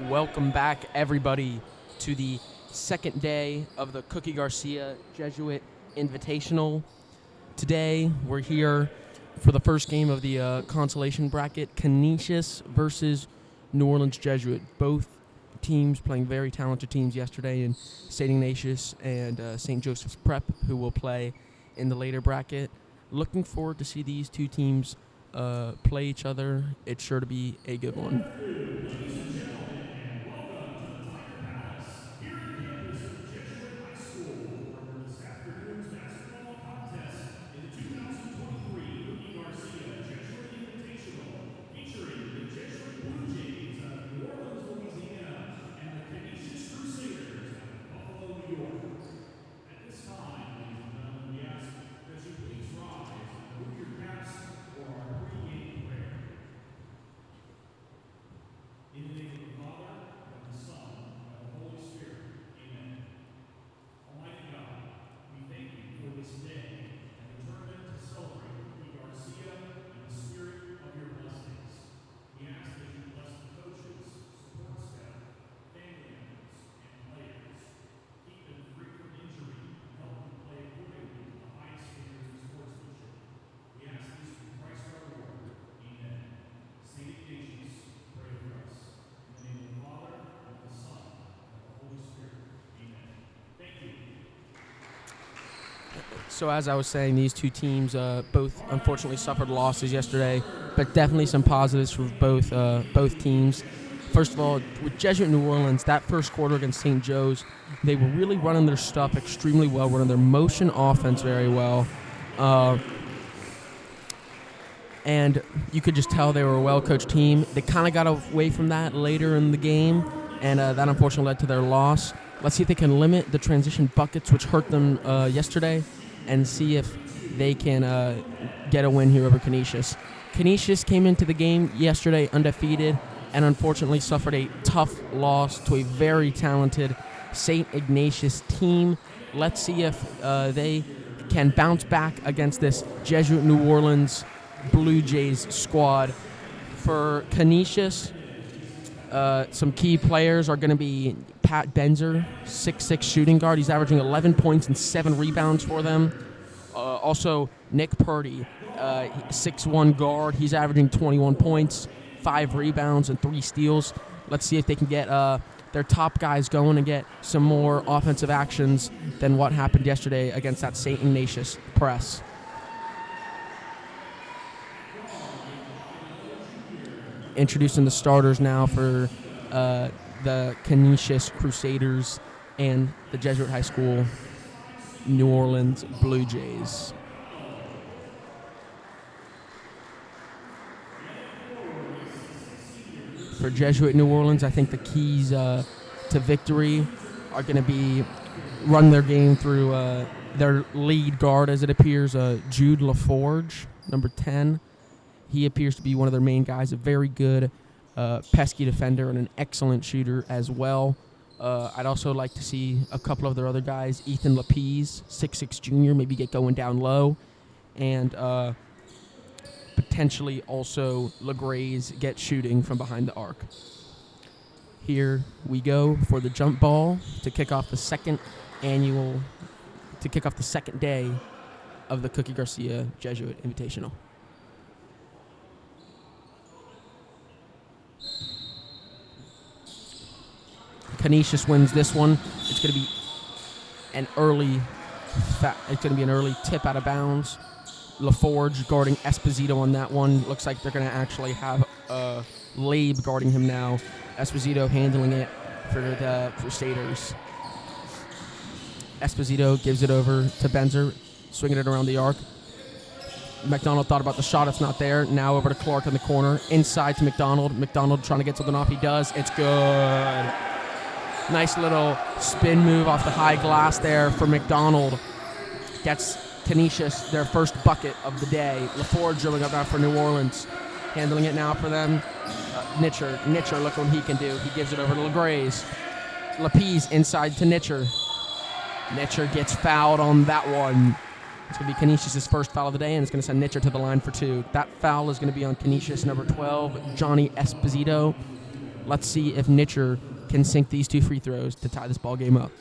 Welcome back, everybody, to the second day of the Garcia Jesuit Invitational. Today, we're here for the first game of the consolation bracket, Canisius versus New Orleans Jesuit. Both teams playing very talented teams yesterday in St. Ignatius and St. Joseph's Prep, who will play in the later bracket. Looking forward to see these two teams play each other. It's sure to be a good one. In the 2023 Garcia Jesuit Invitational, featuring the Jesuit Blue Jays out of New Orleans, Louisiana, and the Canisius Crusaders out of Buffalo, New York. At this time, ladies and gentlemen, we ask that you please rise and remove your caps for our pregame prayer. In the name of the Father, and of the Son, and of the Holy Spirit. Amen. Almighty God, we thank you for this day. Celebrate Garcia and the spirit of your blessings. We ask that you bless the coaches, support staff, family members, and players. Keep them free from injury and help them play accordingly to the highest standards of sportsmanship. We ask this through Christ our Lord. Amen. St. Ignatius, pray for us. In the name of the Father, and of the Son, and of the Holy Spirit. Amen. Thank you. So as I was saying, these two teams both unfortunately suffered losses yesterday, but definitely some positives for both teams. First of all, with Jesuit New Orleans, that first quarter against St. Joe's, they were really running their stuff extremely well, running their motion offense very well. And you could just tell they were a well-coached team. They kind of got away from that later in the game, and that unfortunately led to their loss. Let's see if they can limit the transition buckets, which hurt them yesterday, and see if they can get a win here over Canisius. Canisius came into the game yesterday undefeated and unfortunately suffered a tough loss to a very talented St. Ignatius team. Let's see if they can bounce back against this Jesuit New Orleans Blue Jays squad. For Canisius, some key players are going to be Pat Benzer, 6'6" shooting guard. He's averaging 11 points and 7 rebounds for them. Also, Nick Purdy, 6'1" guard. He's averaging 21 points, 5 rebounds, and 3 steals. Let's see if they can get their top guys going and get some more offensive actions than what happened yesterday against that St. Ignatius press. Introducing the starters now for the Canisius Crusaders and the Jesuit High School New Orleans Blue Jays. For Jesuit New Orleans, I think the keys to victory are going to be run their game through their lead guard, as it appears, Jude LaForge, number 10. He appears to be one of their main guys, a very good pesky defender and an excellent shooter as well. I'd also like to see a couple of their other guys, Ethan Lapise, 6'6" junior, maybe get going down low, and potentially also LeGraze get shooting from behind the arc. Here we go for the jump ball to kick off the second day of the Garcia Jesuit Invitational. Canisius wins this one. It's going to be an early tip out of bounds. LaForge guarding Esposito on that one. Looks like they're going to actually have Labe guarding him now. Esposito handling it for the Crusaders. Esposito gives it over to Benzer, swinging it around the arc. McDonald thought about the shot. It's not there. Now over to Clark in the corner. Inside to McDonald. McDonald trying to get something off. He does. It's good. Nice little spin move off the high glass there for McDonald. Gets Canisius their first bucket of the day. LaForge drilling up now for New Orleans. Handling it now for them. Nitcher, look what he can do. He gives it over to LeGraze. Lapise inside to Nitcher. Nitcher gets fouled on that one. It's going to be Canisius' first foul of the day, and it's going to send Nitcher to the line for 2. That foul is going to be on Canisius number 12, Johnny Esposito. Let's see if Nitcher can sink these 2 free throws to tie this ball game up.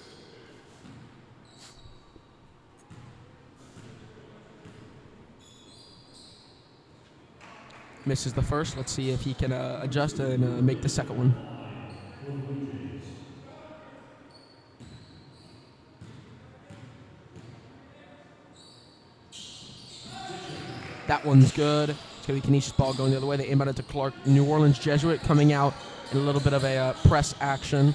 Misses the first. Let's see if he can adjust and make the second one. That one's good. It's going to be Canisius ball going the other way. They inbound it to Clark. New Orleans Jesuit coming out in a little bit of a press action.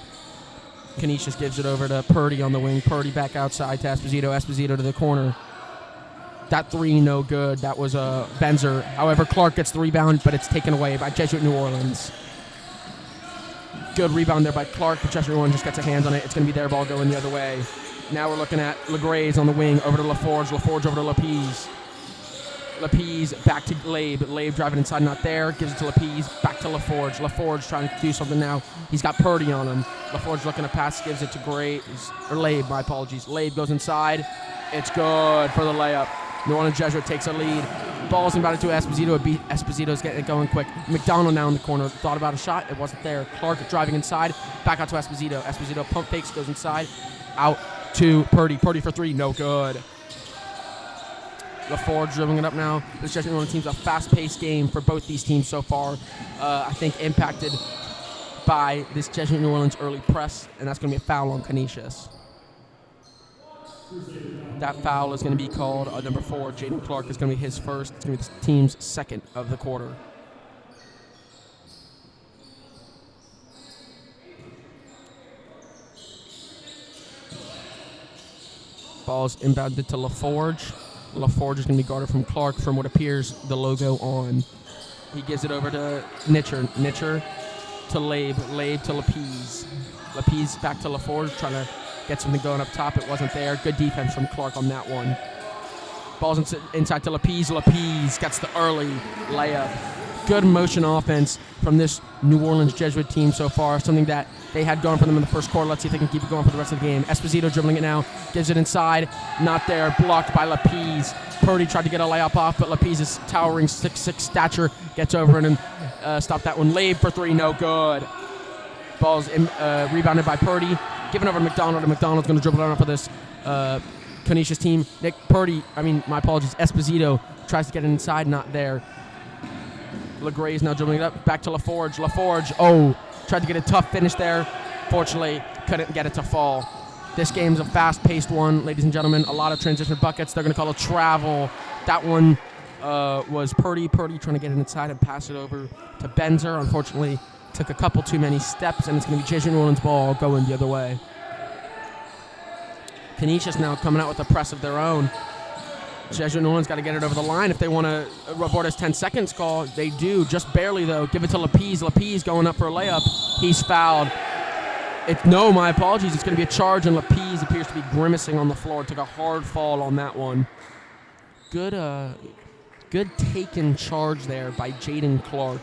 Canisius gives it over to Purdy on the wing. Purdy back outside to Esposito. Esposito to the corner. That 3 no good. That was Benzer. However, Clark gets the rebound, but it's taken away by Jesuit New Orleans. Good rebound there by Clark, but Jesuit New Orleans just gets a hand on it. It's going to be their ball going the other way. Now we're looking at LeGrays on the wing, over to LaForge. LaForge over to Lapise. Lapise back to Labe. Labe driving inside, not there. Gives it to Lapise. Back to LaForge. LaForge trying to do something now. He's got Purdy on him. LaForge looking to pass, gives it to Labe, my apologies. Labe goes inside. It's good for the layup. New Orleans Jesuit takes a lead. Ball's inbounded to Esposito. Esposito's getting it going quick. McDonald now in the corner. Thought about a shot. It wasn't there. Clark driving inside. Back out to Esposito. Esposito pump fakes, goes inside. Out to Purdy. Purdy for 3. No good. LaForge dribbling it up now. This Jesuit New Orleans team's a fast-paced game for both these teams so far. I think impacted by this Jesuit New Orleans early press, and that's going to be a foul on Canisius. That foul is going to be called number 4. Jaden Clark is going to be his first. It's going to be the team's second of the quarter. Ball's inbounded to LaForge. LaForge is going to be guarded from Clark from what appears the logo on. He gives it over to Nitcher. Nitcher to Labe. Labe to Lapise. Lapise back to LaForge, trying to get something going up top. It wasn't there. Good defense from Clark on that one. Ball's inside to Lapise. Lapise gets the early layup. Good motion offense from this New Orleans Jesuit team so far. Something that they had going for them in the first quarter. Let's see if they can keep it going for the rest of the game. Esposito dribbling it now. Gives it inside. Not there. Blocked by Lapise. Purdy tried to get a layup off, but Lapise's towering 6'6" stature gets over it and stopped that one. Labe for 3. No good. Ball's rebounded by Purdy. Given over to McDonald, and McDonald's going to dribble it on for this Canisius team. Esposito tries to get it inside, not there. LeGray is now dribbling it up. Back to LaForge. LaForge, tried to get a tough finish there. Fortunately, couldn't get it to fall. This game's a fast-paced one, ladies and gentlemen. A lot of transition buckets. They're going to call a travel. That one was Purdy. Purdy trying to get it inside and pass it over to Benzer. Unfortunately, took a couple too many steps, and it's going to be Jesuit New Orleans ball going the other way. Canisius now coming out with a press of their own. Jesuit New Orleans got to get it over the line if they want to report his 10 seconds call. They do, just barely though. Give it to Lapise. Lapise going up for a layup. He's fouled. My apologies. It's going to be a charge, and Lapise appears to be grimacing on the floor. Took a hard fall on that one. Good taken charge there by Jaden Clark.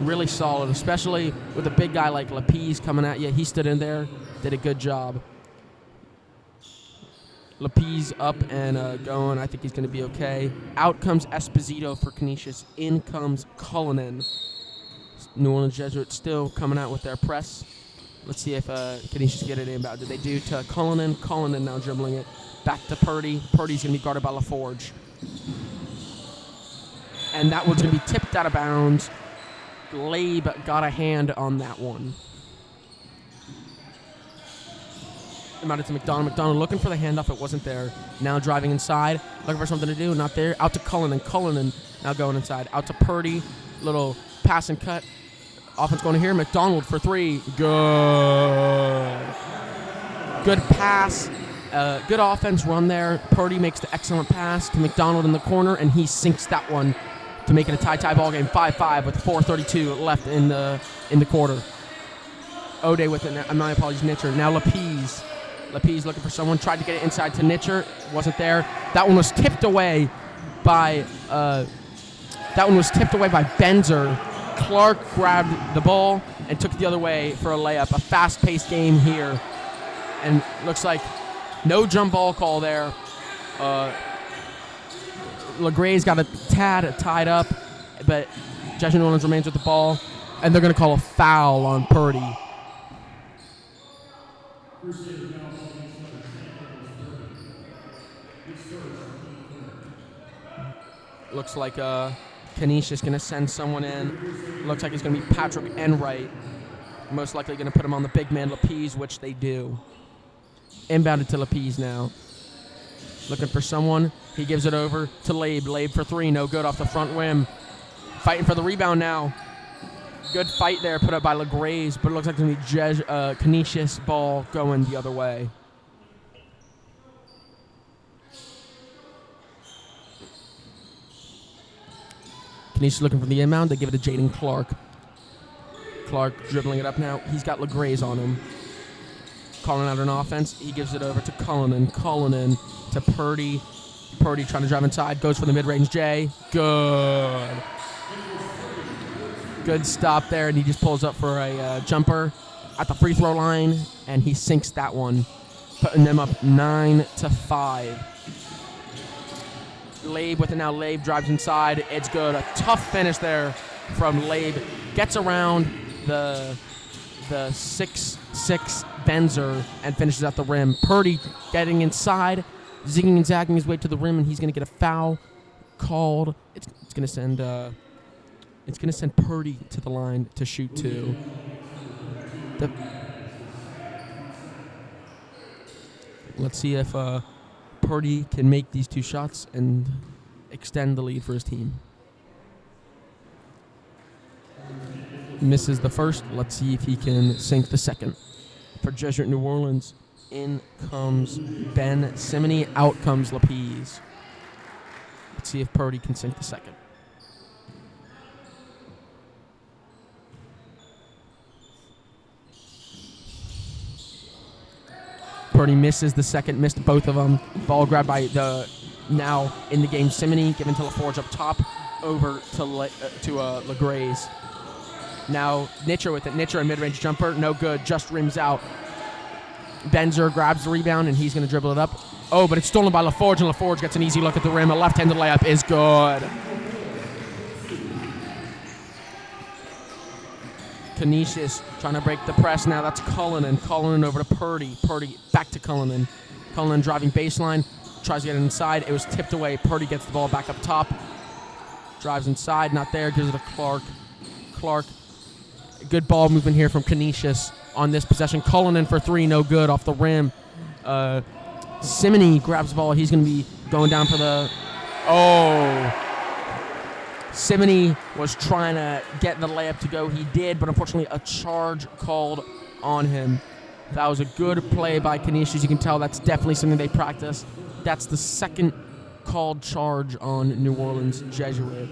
Really solid, especially with a big guy like Lapise coming at you. He stood in there, did a good job. Lapise up and going. I think he's going to be okay. Out comes Esposito for Canisius. In comes Cullinan. New Orleans Jesuits still coming out with their press. Let's see if Canisius get it inbound. Did they do to Cullinan? Cullinan now dribbling it. Back to Purdy. Purdy's going to be guarded by LaForge. And that one's going to be tipped out of bounds. Labe got a hand on that one. Out to McDonald. McDonald looking for the handoff. It wasn't there. Now driving inside. Looking for something to do. Not there. Out to Cullinan. Cullinan now going inside. Out to Purdy. Little pass and cut. Offense going here. McDonald for 3. Good. Good pass. Good offense run there. Purdy makes the excellent pass to McDonald in the corner, and he sinks that one to make it a tie ball game. 5-5 with 4:32 left in the quarter. O'Day with it. My apologies, Nitcher. Now Lapise. Lapise looking for someone. Tried to get it inside to Nitcher. Wasn't there. That one was tipped away by Benzer. Clark grabbed the ball and took it the other way for a layup. A fast-paced game here. And looks like no jump ball call there. LeGray's got a tad tied up, but Jesuit New Orleans remains with the ball. And they're going to call a foul on Purdy. Looks like Canisius going to send someone in. Looks like it's going to be Patrick Enright. Most likely going to put him on the big man, Lapese, which they do. Inbounded to Lapese now. Looking for someone. He gives it over to Labe. Labe for three. No good off the front rim. Fighting for the rebound now. Good fight there put up by LeGraze, but it looks like it's going to be Canisius ball going the other way. Canisius looking for the inbound. They give it to Jaden Clark. Clark dribbling it up now. He's got LeGraze on him. Calling out an offense. He gives it over to Cullinan. Cullinan to Purdy. Purdy trying to drive inside. Goes for the mid-range J. Good. Good stop there, and he just pulls up for a jumper at the free throw line, and he sinks that one, putting them up 9-5. Labe with it now. Labe drives inside. It's good. A tough finish there from Labe. Gets around the 6'6" Benzer and finishes at the rim. Purdy getting inside, zigging and zagging his way to the rim, and he's going to get a foul called. It's going to send Purdy to the line to shoot two. Let's see if Purdy can make these two shots and extend the lead for his team. Misses the first. Let's see if he can sink the second. For Jesuit New Orleans, in comes Ben Simony, out comes Lapese. Let's see if Purdy can sink the second. Purdy misses the second, missed both of them. Ball grabbed by the now in the game Simony, given to LaForge up top, over to LeGraze. Now Nitcher with it. Nitcher a mid-range jumper, no good, just rims out. Benzer grabs the rebound, and he's going to dribble it up. Oh, but it's stolen by LaForge, and LaForge gets an easy look at the rim. A left-handed layup is good. Canisius trying to break the press now. That's Cullinan. Cullinan over to Purdy. Purdy back to Cullinan. Cullinan driving baseline. Tries to get it inside. It was tipped away. Purdy gets the ball back up top. Drives inside. Not there. Gives it to Clark. Clark. Good ball movement here from Canisius on this possession. Cullinan for three. No good off the rim. Simony grabs the ball. He's going to be going down for the... Oh... Simony was trying to get the layup to go. He did, but unfortunately a charge called on him. That was a good play by Canisius. You can tell that's definitely something they practice. That's the second called charge on New Orleans Jesuit.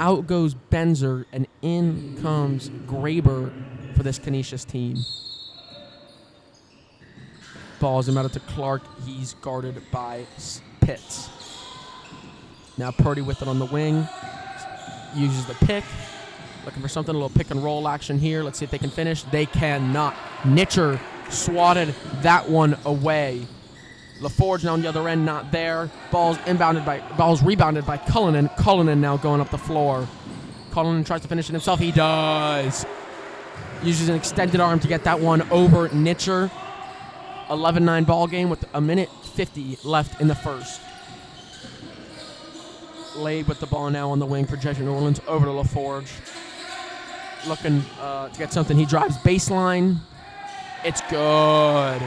Out goes Benzer, and in comes Graber for this Canisius team. Ball's him out to Clark. He's guarded by Pitts. Now Purdy with it on the wing. Uses the pick. Looking for something, a little pick and roll action here. Let's see if they can finish. They cannot. Nitcher swatted that one away. LaForge now on the other end, not there. Ball's rebounded by Cullinan. Cullinan now going up the floor. Cullinan tries to finish it himself. He does. Uses an extended arm to get that one over Nitcher. 11-9 ball game with a minute 50 left in the first. Laid with the ball now on the wing for Jesuit New Orleans, over to LaForge. Looking to get something. He drives baseline. It's good.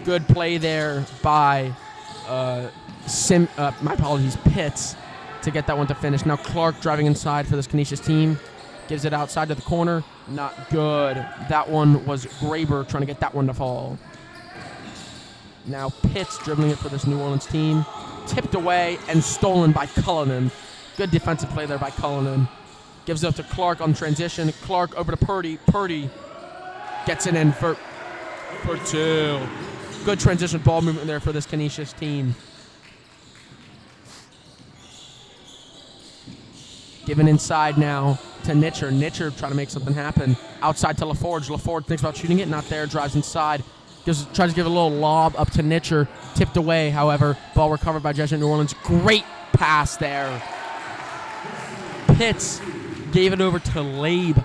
Good play there by Pitts to get that one to finish. Now Clark driving inside for this Canisius team. Gives it outside to the corner. Not good. That one was Graber trying to get that one to fall. Now Pitts dribbling it for this New Orleans team. Tipped away and stolen by Cullinan. Good defensive play there by Cullinan. Gives it up to Clark on transition. Clark over to Purdy. Purdy gets it in for two. Good transition ball movement there for this Canisius team. Given inside now to Nitcher. Nitcher trying to make something happen. Outside to LaForge. LaForge thinks about shooting it. Not there. Drives inside. Tries to give a little lob up to Nitcher. Tipped away, however. Ball recovered by Jesuit New Orleans. Great pass there. Pitts gave it over to Labe.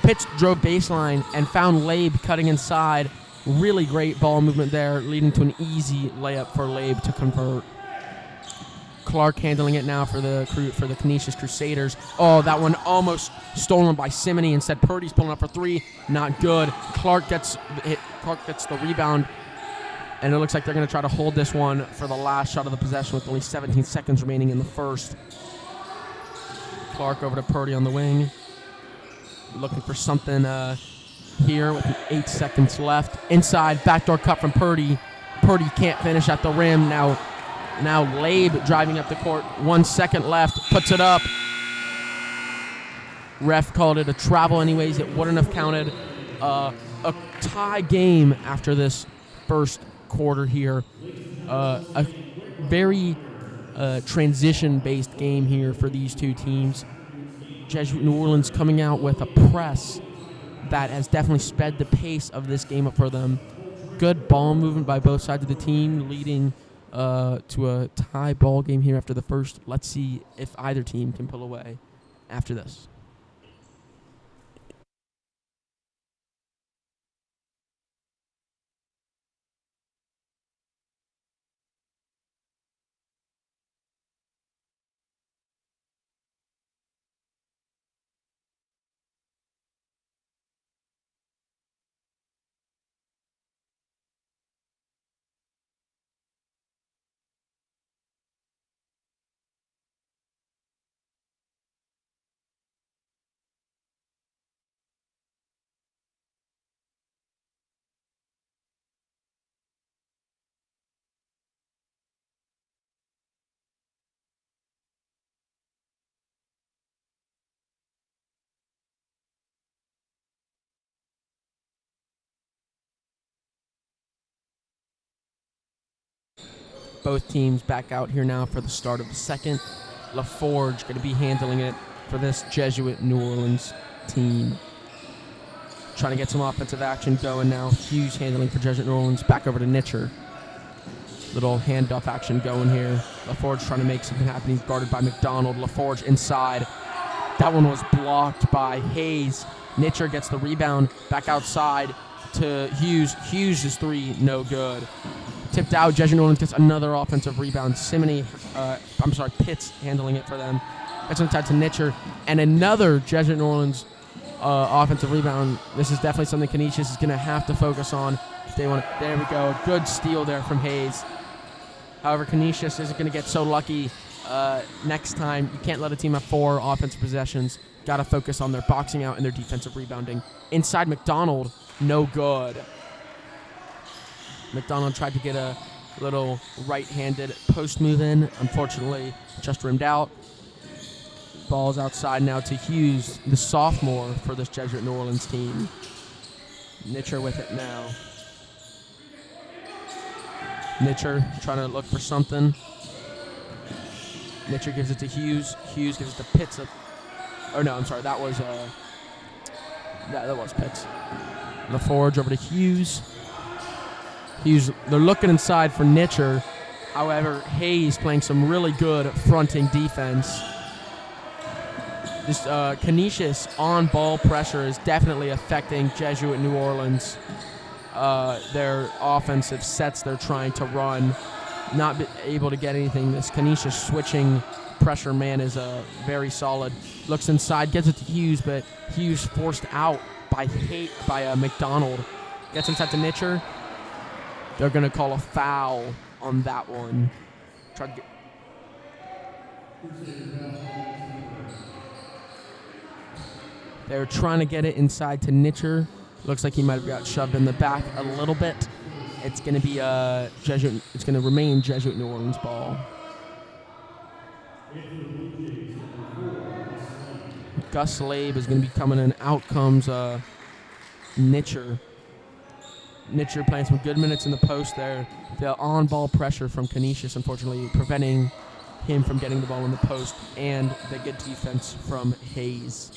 Pitts drove baseline and found Labe cutting inside. Really great ball movement there, leading to an easy layup for Labe to convert. Clark handling it now for the Canisius Crusaders. Oh, that one almost stolen by Simony. Instead, Purdy's pulling up for three. Not good. Clark gets the rebound, and it looks like they're going to try to hold this one for the last shot of the possession with only 17 seconds remaining in the first. Clark over to Purdy on the wing. Looking for something here with 8 seconds left. Inside, backdoor cut from Purdy. Purdy can't finish at the rim. Now Labe driving up the court. 1 second left. Puts it up. Ref called it a travel anyways. It wouldn't have counted. A tie game after this first quarter here. A very transition-based game here for these two teams. Jesuit New Orleans coming out with a press that has definitely sped the pace of this game up for them. Good ball movement by both sides of the team, leading to a tie ball game here after the first. Let's see if either team can pull away after this. Both teams back out here now for the start of the second. LaForge going to be handling it for this Jesuit New Orleans team. Trying to get some offensive action going now. Hughes handling for Jesuit New Orleans. Back over to Nitcher. Little handoff action going here. LaForge trying to make something happen. He's guarded by McDonald. LaForge inside. That one was blocked by Hayes. Nitcher gets the rebound. Back outside to Hughes. Hughes' three, no good. Tipped out. Jesuit New Orleans gets another offensive rebound. Pitts handling it for them. That's inside to Nitcher. And another Jesuit New Orleans offensive rebound. This is definitely something Canisius is going to have to focus on if they want to. There we go. A good steal there from Hayes. However, Canisius isn't going to get so lucky next time. You can't let a team have 4 offensive possessions. Got to focus on their boxing out and their defensive rebounding. Inside McDonald, no good. McDonald tried to get a little right-handed post move in. Unfortunately, just rimmed out. Ball's outside now to Hughes, the sophomore for this Jesuit New Orleans team. Nitcher with it now. Nitcher trying to look for something. Nitcher gives it to Hughes. Hughes gives it to Pitts. That was Pitts. LaForge over to Hughes. They're looking inside for Nitcher. However, Hayes playing some really good fronting defense. This Canisius on-ball pressure is definitely affecting Jesuit New Orleans. Their offensive sets they're trying to run, not able to get anything. This Canisius switching pressure man is very solid. Looks inside, gets it to Hughes, but Hughes forced out by McDonald. Gets inside to Nitcher. They're going to call a foul on that one. They're trying to get it inside to Nitcher. Looks like he might have got shoved in the back a little bit. It's going to be Jesuit. It's going to remain Jesuit New Orleans ball. Gus Labe is going to be coming in. Out comes Nitcher. Nitcher playing some good minutes in the post there. The on-ball pressure from Canisius, unfortunately, preventing him from getting the ball in the post, and the good defense from Hayes.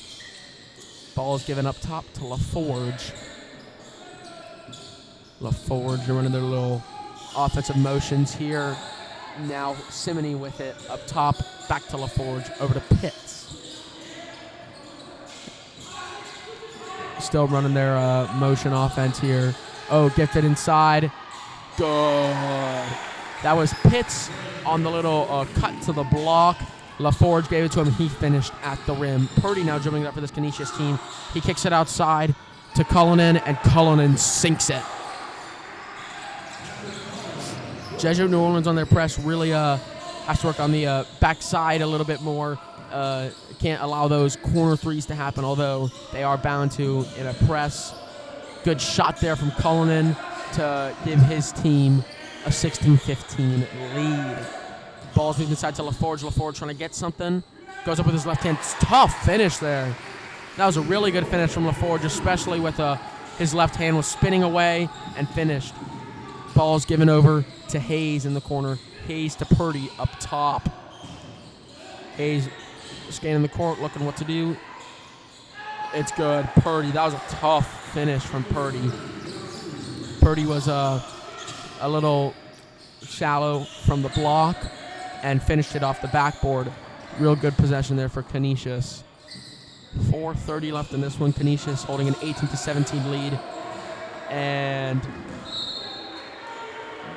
Ball is given up top to LaForge. LaForge running their little offensive motions here. Now Simony with it up top, back to LaForge, over to Pitts. still running their motion offense here. Oh, gifted inside. Good. That was Pitts on the little cut to the block. LaForge gave it to him. He finished at the rim. Purdy now dribbling it up for this Canisius team. He kicks it outside to Cullinan, and Cullinan sinks it. Jesuit New Orleans on their press really has to work on the backside a little bit more. Can't allow those corner threes to happen, although they are bound to in a press. Good shot there from Cullinan to give his team a 16-15 lead. Ball's moving inside to LaForge. LaForge trying to get something. Goes up with his left hand. Tough finish there. That was a really good finish from LaForge, especially with his left hand was spinning away and finished. Ball's given over to Hayes in the corner. Hayes to Purdy up top. Hayes scanning the court, looking what to do. It's good. Purdy. That was a tough finish from Purdy. Purdy was a little shallow from the block and finished it off the backboard. Real good possession there for Canisius. 4:30 left in this one. Canisius holding an 18-17 lead. And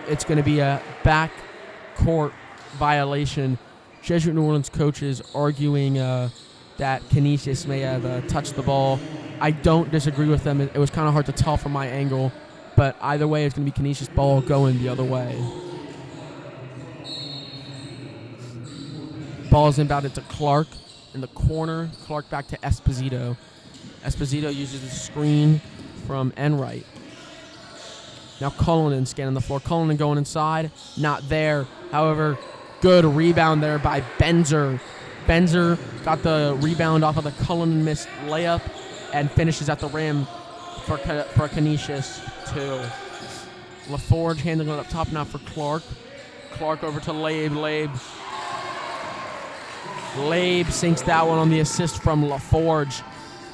it's going to be a backcourt violation. Jesuit New Orleans coaches arguing that Canisius may have touched the ball. I don't disagree with them. It was kind of hard to tell from my angle, but either way, it's going to be Canisius ball going the other way. Ball is inbounded to Clark in the corner. Clark back to Esposito. Esposito uses the screen from Enright. Now Cullinan scanning the floor. Cullinan going inside. Not there. However, good rebound there by Benzer. Benzer got the rebound off of the Cullinan missed layup and finishes at the rim for Canisius 2. LaForge handling it up top now for Clark. Clark over to Labe. Labe sinks that one on the assist from LaForge.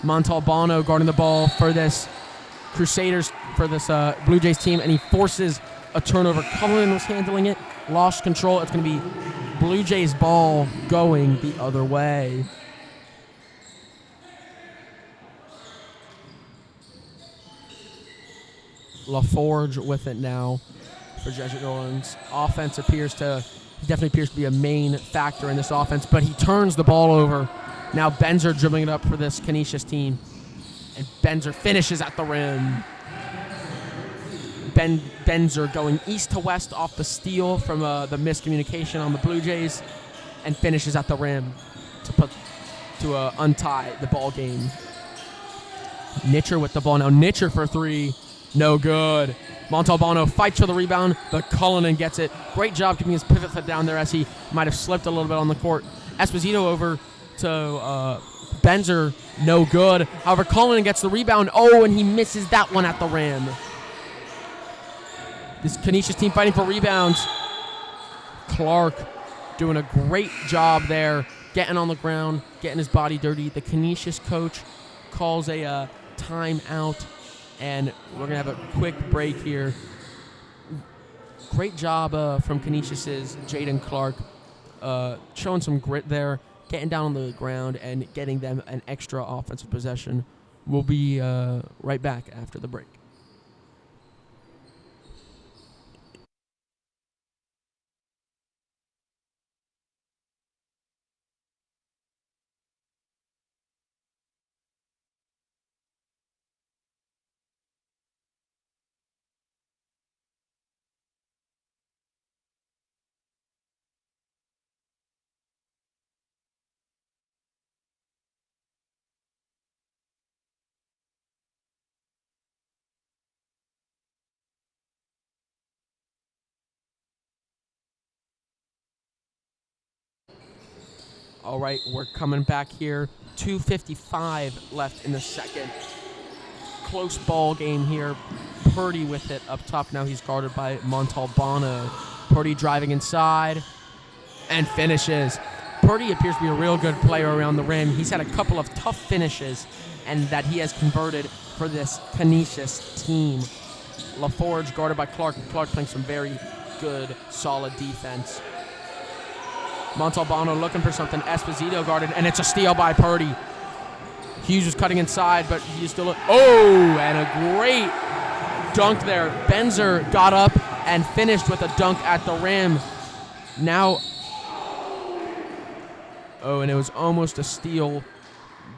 Montalbano guarding the ball for this Crusaders, for this Blue Jays team, and he forces a turnover. Cullinan was handling it, lost control. It's going to be Blue Jays ball going the other way. LaForge with it now for Jesuit New Orleans. Offense definitely appears to be a main factor in this offense, but he turns the ball over. Now Benzer dribbling it up for this Canisius team, and Benzer finishes at the rim. Benzer going east to west off the steal from the miscommunication on the Blue Jays, and finishes at the rim to untie the ball game. Nitcher with the ball now. Nitcher for three. No good. Montalbano fights for the rebound, but Cullinan gets it. Great job keeping his pivot foot down there as he might have slipped a little bit on the court. Esposito over to Benzer. No good. However, Cullinan gets the rebound. Oh, and he misses that one at the rim. This Canisius team fighting for rebounds. Clark doing a great job there, getting on the ground, getting his body dirty. The Canisius coach calls a timeout, and we're going to have a quick break here. Great job from Canisius's Jaden Clark, showing some grit there, getting down on the ground and getting them an extra offensive possession. We'll be right back after the break. All right, we're coming back here. 2:55 left in the second. Close ball game here. Purdy with it up top. Now he's guarded by Montalbano. Purdy driving inside and finishes. Purdy appears to be a real good player around the rim. He's had a couple of tough finishes and that he has converted for this Canisius team. LaForge guarded by Clark. Clark playing some very good, solid defense. Montalbano looking for something. Esposito guarded, and it's a steal by Purdy. Hughes was cutting inside, but Hughes still and a great dunk there. Benzer got up and finished with a dunk at the rim. Now, and it was almost a steal.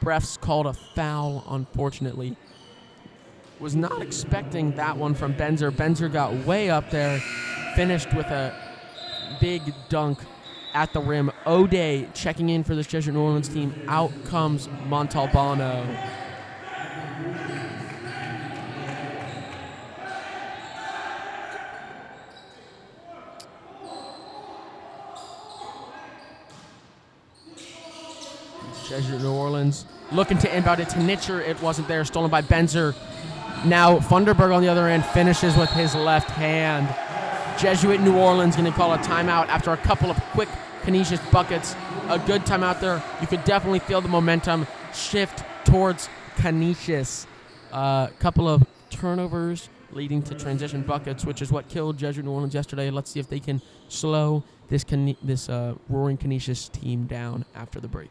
Refs called a foul, unfortunately. Was not expecting that one from Benzer. Benzer got way up there, finished with a big dunk at the rim. O'Day checking in for this Jesuit New Orleans team. Out comes Montalbano. Jesuit New Orleans looking to inbound it to Nitcher. It wasn't there. Stolen by Benzer. Now Funderburg on the other end finishes with his left hand. Jesuit New Orleans going to call a timeout after a couple of quick Canisius buckets. A good timeout there. You could definitely feel the momentum shift towards Canisius. A couple of turnovers leading to transition buckets, which is what killed Jesuit New Orleans yesterday. Let's see if they can slow this roaring Canisius team down after the break.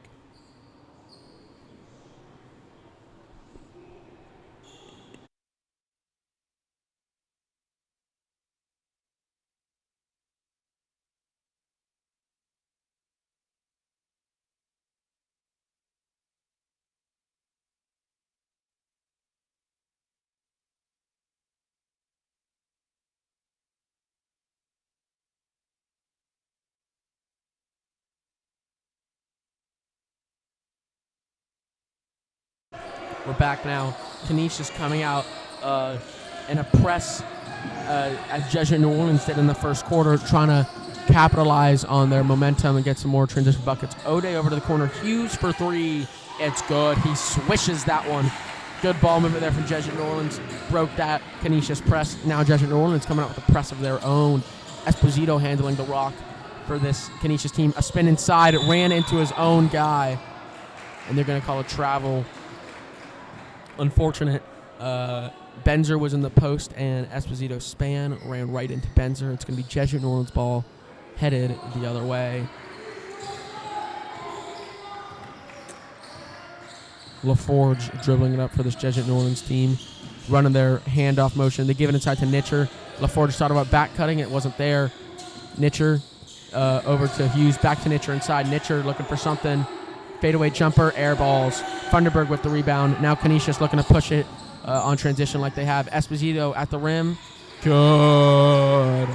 We're back now. Canisius coming out in a press as Jesuit New Orleans did in the first quarter, trying to capitalize on their momentum and get some more transition buckets. O'Day over to the corner. Hughes for three. It's good. He swishes that one. Good ball movement there from Jesuit New Orleans. Broke that Canisius press. Now Jesuit New Orleans coming out with a press of their own. Esposito handling the rock for this Canisius team. A spin inside. It ran into his own guy. And they're going to call a travel. Unfortunate. Benzer was in the post, and Esposito span ran right into Benzer. It's going to be Jesuit New Orleans ball headed the other way. LaForge dribbling it up for this Jesuit New Orleans team, running their handoff motion. They give it inside to Nitcher. LaForge thought about back cutting. It wasn't there. Nitcher over to Hughes. Back to Nitcher inside. Nitcher looking for something. Fadeaway jumper, air balls. Funderburg with the rebound. Now Canisius looking to push it on transition like they have. Esposito at the rim. Good.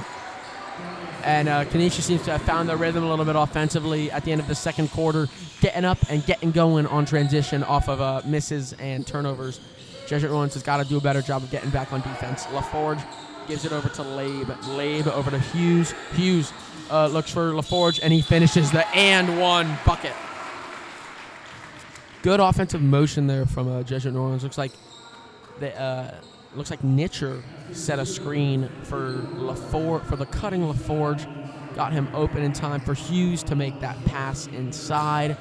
And Canisius seems to have found their rhythm a little bit offensively at the end of the second quarter, getting up and getting going on transition off of misses and turnovers. Jesuit New Orleans has got to do a better job of getting back on defense. LaForge gives it over to Labe. Labe over to Hughes. Hughes looks for LaForge, and he finishes the and one bucket. Good offensive motion there from Jesuit New Orleans. Looks like Nitcher set a screen for the cutting LaForge. Got him open in time for Hughes to make that pass inside.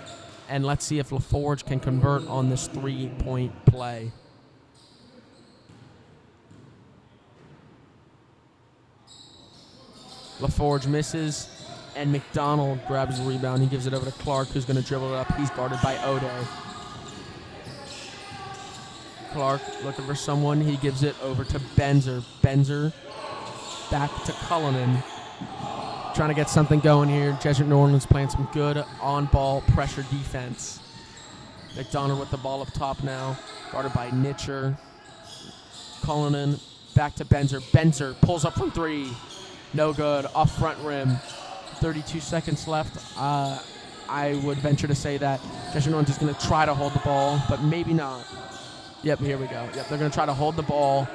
And let's see if LaForge can convert on this three-point play. LaForge misses, and McDonald grabs the rebound. He gives it over to Clark, who's going to dribble it up. He's guarded by O'Day. Clark looking for someone. He gives it over to Benzer. Benzer back to Cullinan. Trying to get something going here. Jesuit New Orleans playing some good on-ball pressure defense. McDonald with the ball up top now. Guarded by Nitcher. Cullinan back to Benzer. Benzer pulls up from three. No good. Off front rim. 32 seconds left. I would venture to say that Jesuit New Orleans is going to try to hold the ball, but maybe not. Yep, here we go. Yep, they're going to try to hold the ball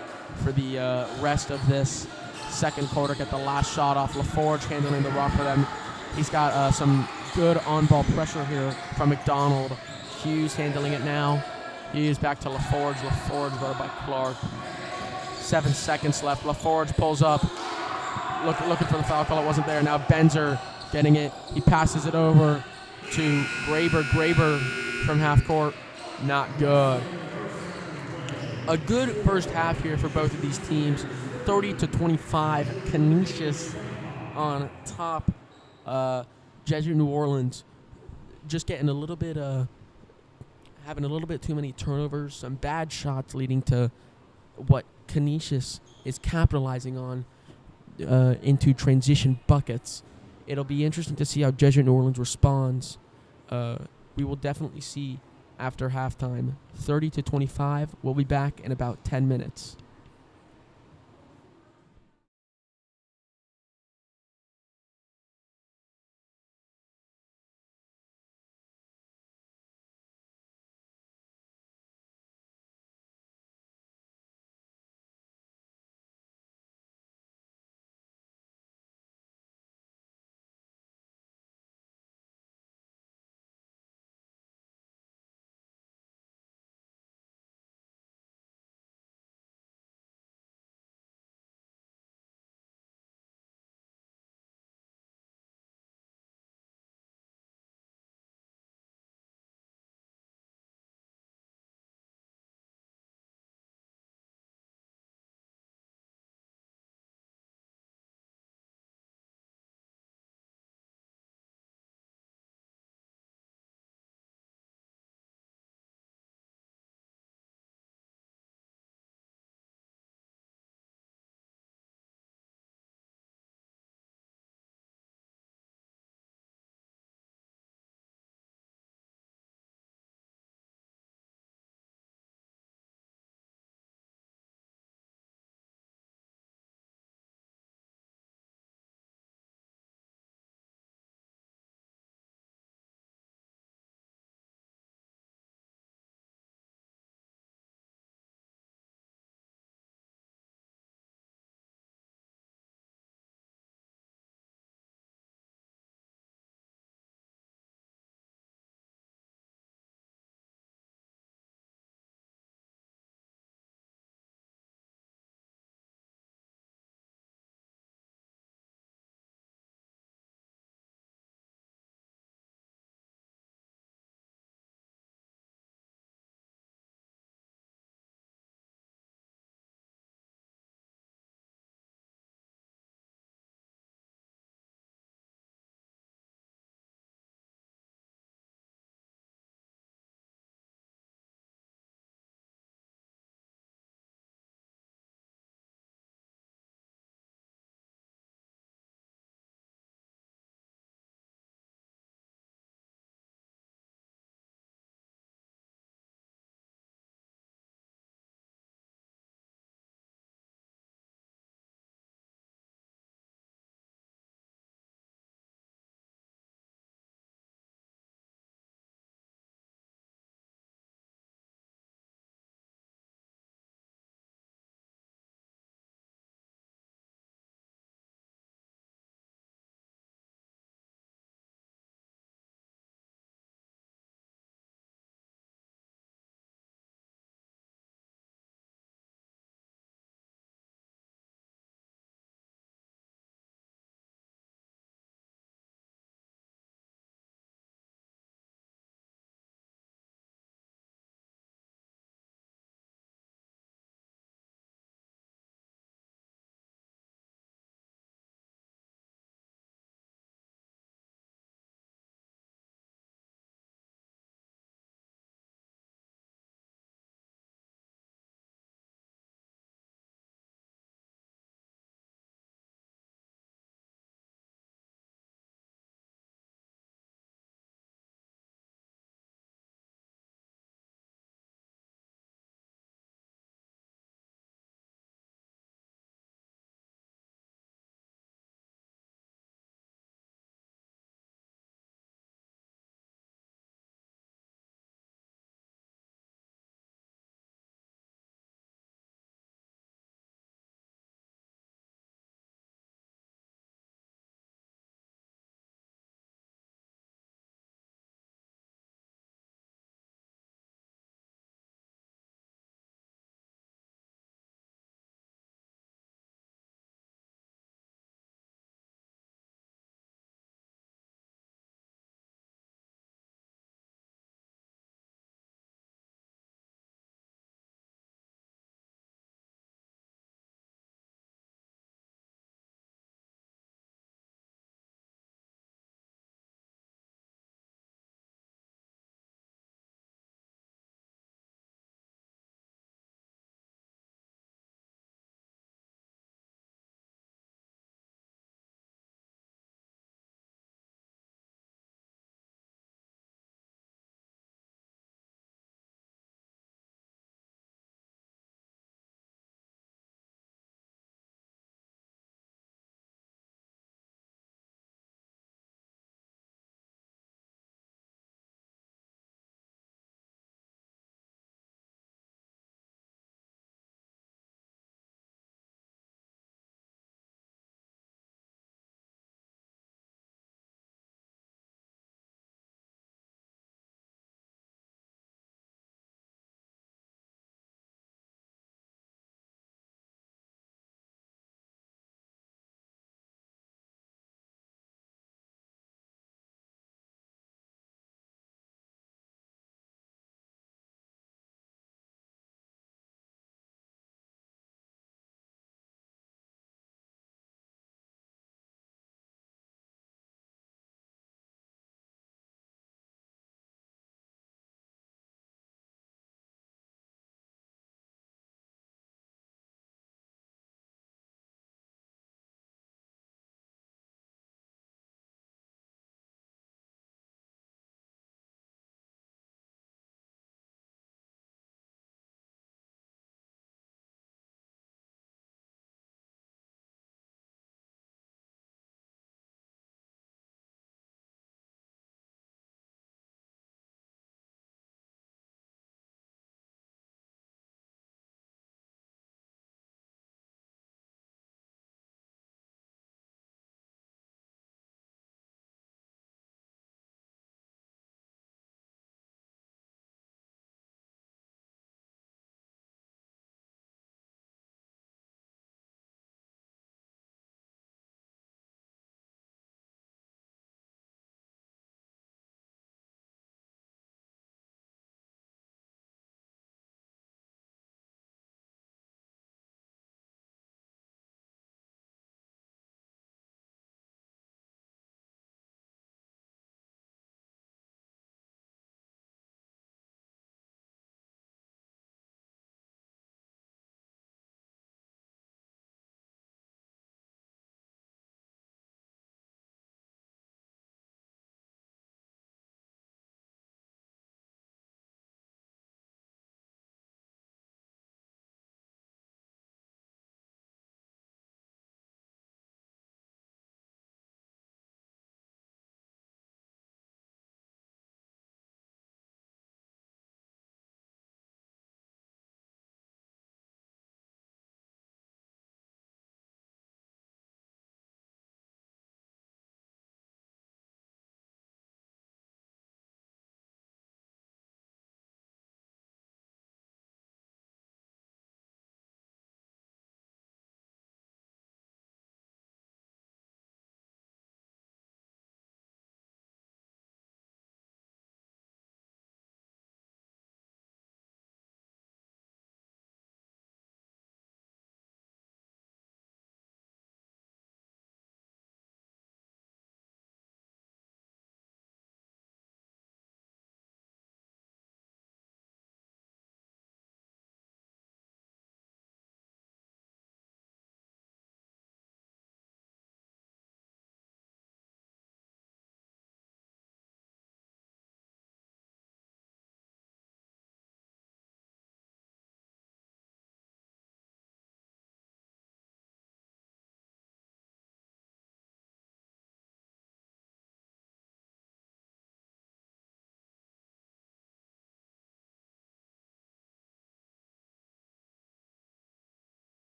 for the rest of this second quarter. Get the last shot off. LaForge handling the rock for them. He's got some good on-ball pressure here from McDonald. Hughes handling it now. Hughes back to LaForge. LaForge guarded by Clark. 7 seconds left. LaForge pulls up. Looking for the foul call. It wasn't there. Now Benzer getting it. He passes it over to Graber. Graber from half court. Not good. A good first half here for both of these teams. 30-25. Canisius on top. Jesuit New Orleans just getting a little bit having a little bit too many turnovers, some bad shots leading to what Canisius is capitalizing on into transition buckets. It'll be interesting to see how Jesuit New Orleans responds. We will definitely see after halftime, 30-25. We'll be back in about 10 minutes.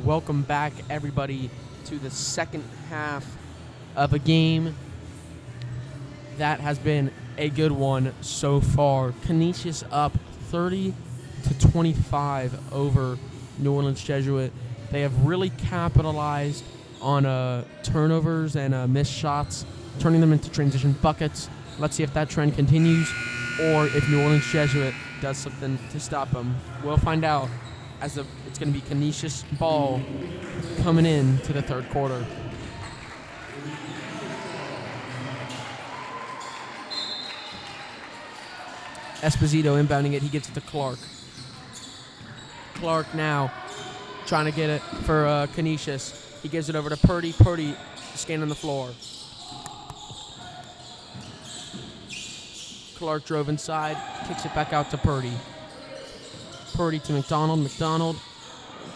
welcome back, everybody, to the second half of a game that has been a good one so far. Canisius up 30-25 over New Orleans Jesuit. They have really capitalized on turnovers and missed shots, turning them into transition buckets. Let's see if that trend continues or if New Orleans Jesuit does something to stop them. We'll find out as it's going to be Canisius ball coming in to the third quarter. Esposito inbounding it. He gets it to Clark. Clark now trying to get it for Canisius. He gives it over to Purdy. Purdy scanning the floor. Clark drove inside, kicks it back out to Purdy. Purdy to McDonald. McDonald,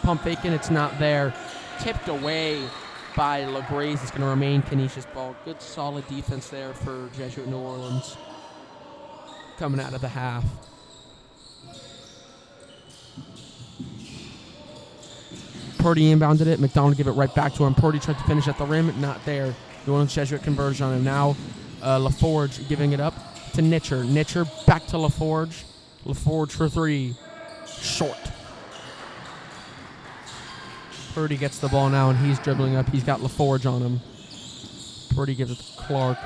pump faking, it's not there. Tipped away by LaGraze. It's going to remain Canisius ball. Good solid defense there for Jesuit New Orleans coming out of the half. Purdy inbounded it. McDonald gave it right back to him. Purdy tried to finish at the rim. Not there. New Orleans Jesuit conversion on him. Now LaForge giving it up to Nitcher. Nitcher back to LaForge. LaForge for three. Short. Purdy gets the ball now, and he's dribbling up. He's got LaForge on him. Purdy gives it to Clark.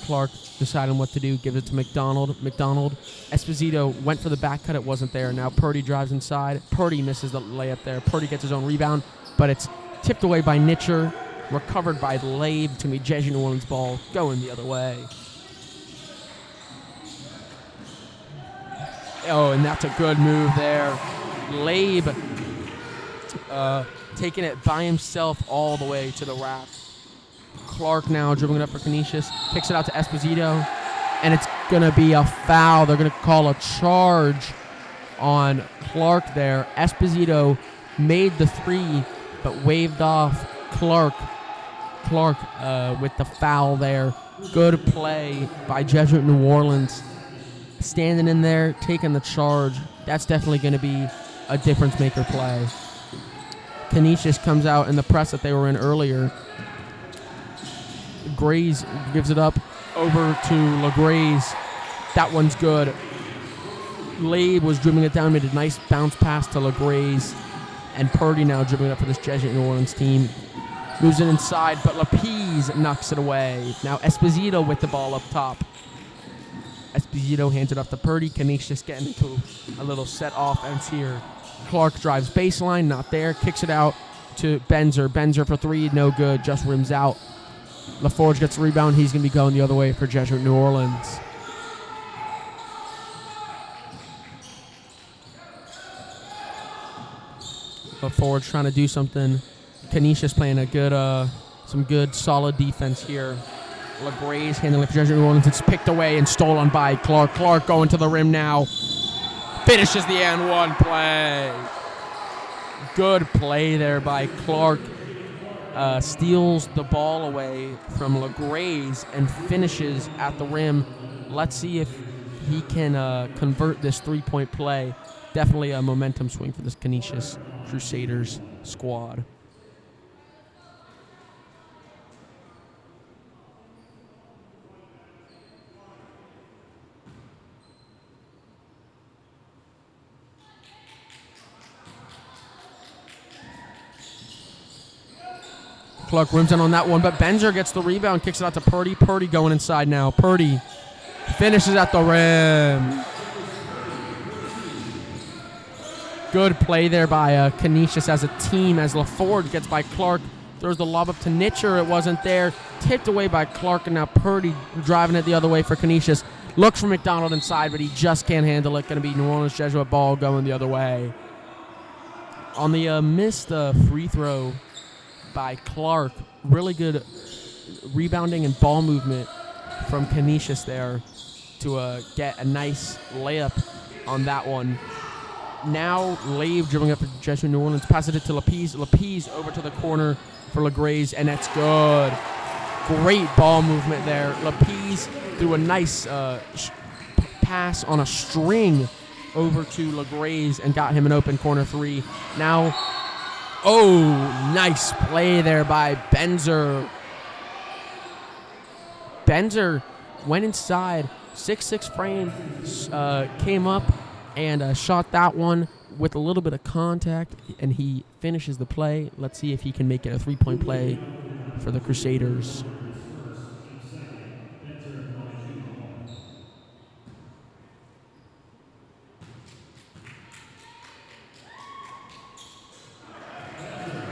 Clark deciding what to do. Gives it to McDonald. McDonald. Esposito went for the back cut. It wasn't there. Now Purdy drives inside. Purdy misses the layup there. Purdy gets his own rebound, but it's tipped away by Nitcher. Recovered by Labe. It's going to be Jesuit New Orleans ball going the other way. Oh, and that's a good move there. Labe taking it by himself all the way to the rack. Clark now dribbling it up for Canisius. Kicks it out to Esposito. And it's going to be a foul. They're going to call a charge on Clark there. Esposito made the three, but waved off Clark. Clark with the foul there. Good play by Jesuit New Orleans. Standing in there, taking the charge. That's definitely going to be a difference-maker play. Canisius comes out in the press that they were in earlier. Graze gives it up over to LaGraze. That one's good. Labe was dribbling it down, made a nice bounce pass to LaGraze. And Purdy now dribbling up for this Jesuit New Orleans team. Moves it inside, but Lapise knocks it away. Now Esposito with the ball up top. Esposito hands it off to Purdy. Canisius getting into a little set offense here. Clark drives baseline, not there. Kicks it out to Benzer. Benzer for three, no good, just rims out. LaForge gets the rebound. He's going to be going the other way for Jesuit New Orleans. LaForge trying to do something. Canisius playing a good, some good solid defense here. LaGraze handling it for Jesuit New Orleans. It's picked away and stolen by Clark. Clark going to the rim now. Finishes the and one play. Good play there by Clark. Steals the ball away from LaGraze and finishes at the rim. Let's see if he can convert this three-point play. Definitely a momentum swing for this Canisius Crusaders squad. Clark rims in on that one, but Benzer gets the rebound, kicks it out to Purdy. Purdy going inside now. Purdy finishes at the rim. Good play there by Canisius as a team as LaForge gets by Clark. Throws the lob up to Nitcher. It wasn't there. Tipped away by Clark, and now Purdy driving it the other way for Canisius. Looks for McDonald inside, but he just can't handle it. Going to be New Orleans Jesuit ball going the other way. On the missed free throw by Clark, really good rebounding and ball movement from Canisius there to get a nice layup on that one. Now Labe dribbling up for Jesuit New Orleans, passes it to Lapise. Lapise over to the corner for LaGraze, and that's good. Great ball movement there. Lapise threw a nice pass on a string over to LaGraze and got him an open corner three. Now Oh, nice play there by Benzer. Benzer went inside, 6'6" frame, came up and shot that one with a little bit of contact, and he finishes the play. Let's see if he can make it a three-point play for the Crusaders.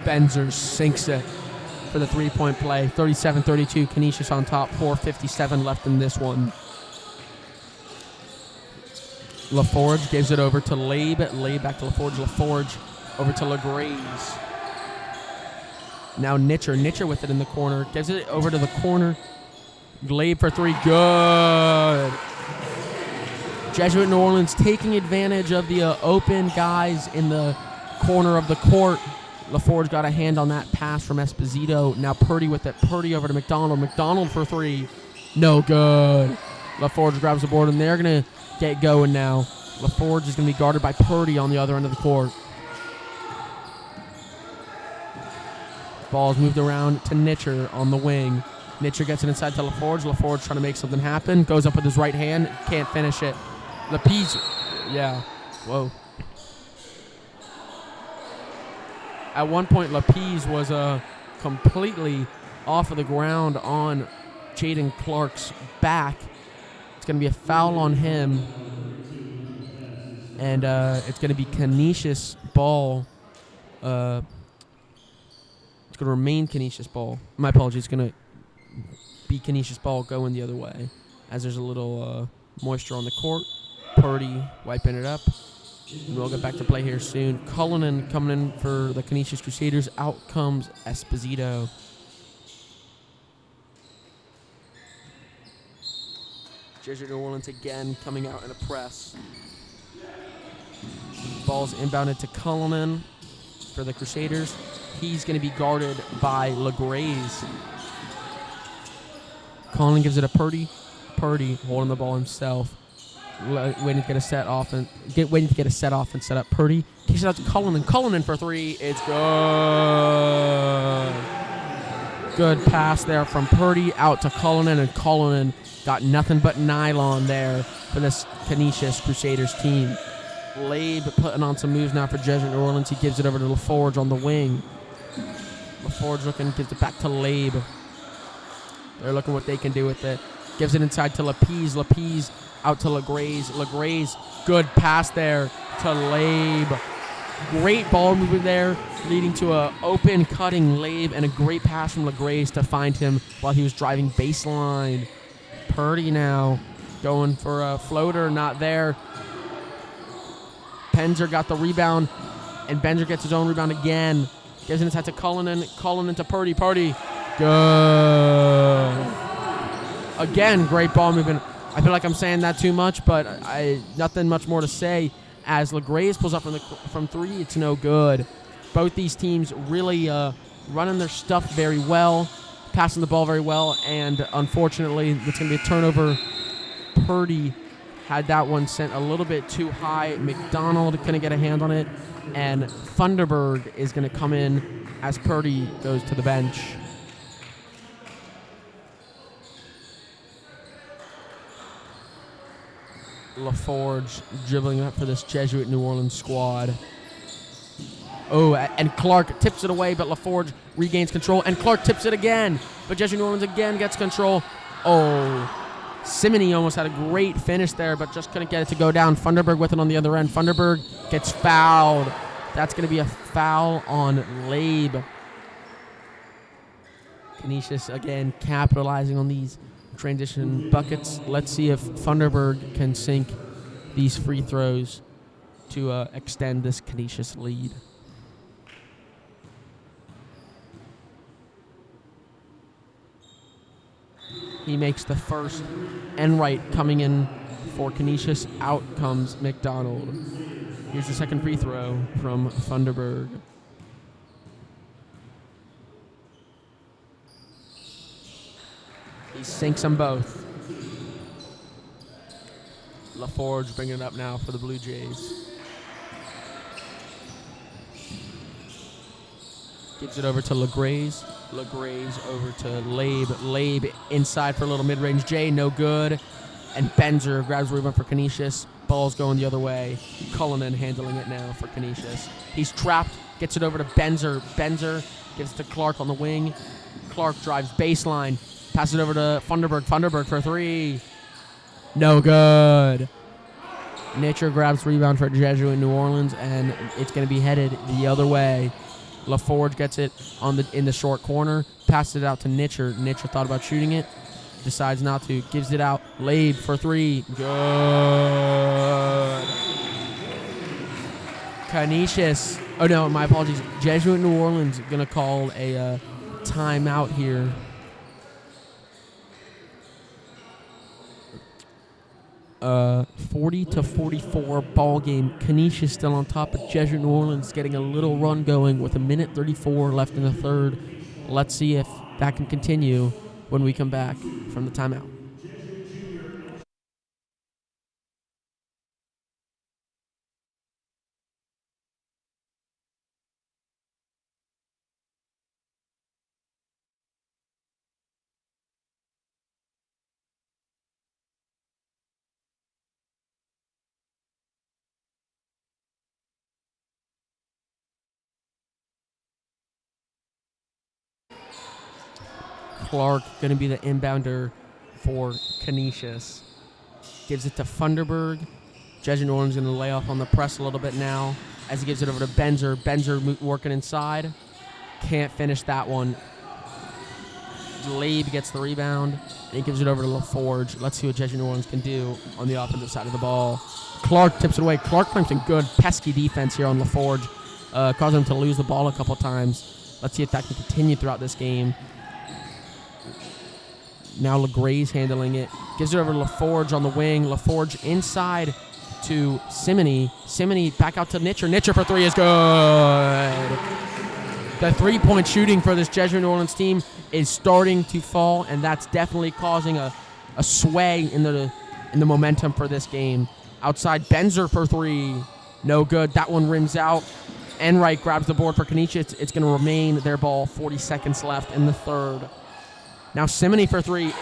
Benzer sinks it for the three-point play. 37-32, Canisius on top, 4:57 left in this one. LaForge gives it over to Labe. Labe back to LaForge. LaForge over to LaGraze. Now Nitcher. Nitcher with it in the corner. Gives it over to the corner. Labe for three. Good. Jesuit New Orleans taking advantage of the open guys in the corner of the court. LaForge got a hand on that pass from Esposito. Now Purdy with it. Purdy over to McDonald. McDonald for three. No good. LaForge grabs the board, and they're going to get going now. LaForge is going to be guarded by Purdy on the other end of the court. Ball's moved around to Nitcher on the wing. Nitcher gets it inside to LaForge. LaForge trying to make something happen. Goes up with his right hand. Can't finish it. Lapise. Yeah. Whoa. At one point, Lapise was completely off of the ground on Jaden Clark's back. It's going to be a foul on him. And it's going to be Canisius ball. It's going to remain Canisius ball. My apologies. It's going to be Canisius ball going the other way, as there's a little moisture on the court. Purdy wiping it up. We'll get back to play here soon. Cullinan coming in for the Canisius Crusaders. Out comes Esposito. Jesuit New Orleans again coming out in a press. Ball's inbounded to Cullinan for the Crusaders. He's going to be guarded by LaGraze. Cullinan gives it to Purdy. Purdy holding the ball himself. Waiting to get a set off and set up. Purdy kicks it out to Cullinan. Cullinan for three. It's good. Good pass there from Purdy out to Cullinan, and Cullinan got nothing but nylon there for this Canisius Crusaders team. Labe putting on some moves now for Jesuit New Orleans. He gives it over to LaForge on the wing. LaForge looking, gives it back to Labe. They're looking what they can do with it. Gives it inside to Lapise. Lapise out to LaGraze. LaGraze, good pass there to Labe. Great ball movement there, leading to a open cutting Labe, and a great pass from LaGraze to find him while he was driving baseline. Purdy now going for a floater, not there. Benzer got the rebound, and Benzer gets his own rebound again. Gives it inside to Cullinan. Cullinan to Purdy. Purdy, good. Again, great ball movement. I feel like I'm saying that too much, but nothing much more to say. As LaGraze pulls up from three, it's no good. Both these teams really running their stuff very well, passing the ball very well, and unfortunately, it's going to be a turnover. Purdy had that one sent a little bit too high. McDonald couldn't get a hand on it, and Thunderberg is going to come in as Purdy goes to the bench. LaForge dribbling up for this Jesuit New Orleans squad. Oh, and Clark tips it away, but LaForge regains control, and Clark tips it again, but Jesuit New Orleans again gets control. Oh, Simony almost had a great finish there, but just couldn't get it to go down. Thunderberg with it on the other end. Thunderberg gets fouled. That's going to be a foul on Labe. Canisius again capitalizing on these transition buckets. Let's see if Thunderberg can sink these free throws to extend this Canisius lead. He makes the first. Enright coming in for Canisius. Out comes McDonald. Here's the second free throw from Thunderberg. He sinks them both. LaForge bringing it up now for the Blue Jays. Gives it over to LeGraze. LeGraze over to Labe. Labe inside for a little mid-range J, no good. And Benzer grabs the rebound for Canisius. Ball's going the other way. Cullinan handling it now for Canisius. He's trapped, gets it over to Benzer. Benzer gives it to Clark on the wing. Clark drives baseline. Passes it over to Funderburg. Funderburg for three. No good. Nitcher grabs rebound for Jesuit New Orleans, and it's going to be headed the other way. LaForge gets it in the short corner, passes it out to Nitcher. Nitcher thought about shooting it, decides not to, gives it out. Labe for three. Good. Canisius. Oh, no, my apologies. Jesuit New Orleans going to call a timeout here. Uh, 40-44 ball game. Canisius still on top, but Jesuit New Orleans getting a little run going with 1:34 left in the third. Let's see if that can continue when we come back from the timeout. Clark going to be the inbounder for Canisius. Gives it to Funderburg. Jesuit New Orleans going to lay off on the press a little bit now as he gives it over to Benzer. Benzer working inside. Can't finish that one. Labe gets the rebound, and he gives it over to LaForge. Let's see what Jesuit New Orleans can do on the offensive side of the ball. Clark tips it away. Clark playing some good, pesky defense here on LaForge, causing him to lose the ball a couple times. Let's see if that can continue throughout this game. Now LeGray's handling it. Gives it over to LaForge on the wing. LaForge inside to Simony. Simony back out to Nitcher. Nitcher for three is good. The three-point shooting for this Jesuit New Orleans team is starting to fall, and that's definitely causing a sway in the momentum for this game. Outside, Benzer for three. No good. That one rims out. Enright grabs the board for Canisius. It's going to remain their ball. 40 seconds left in the third. Now Simony for three.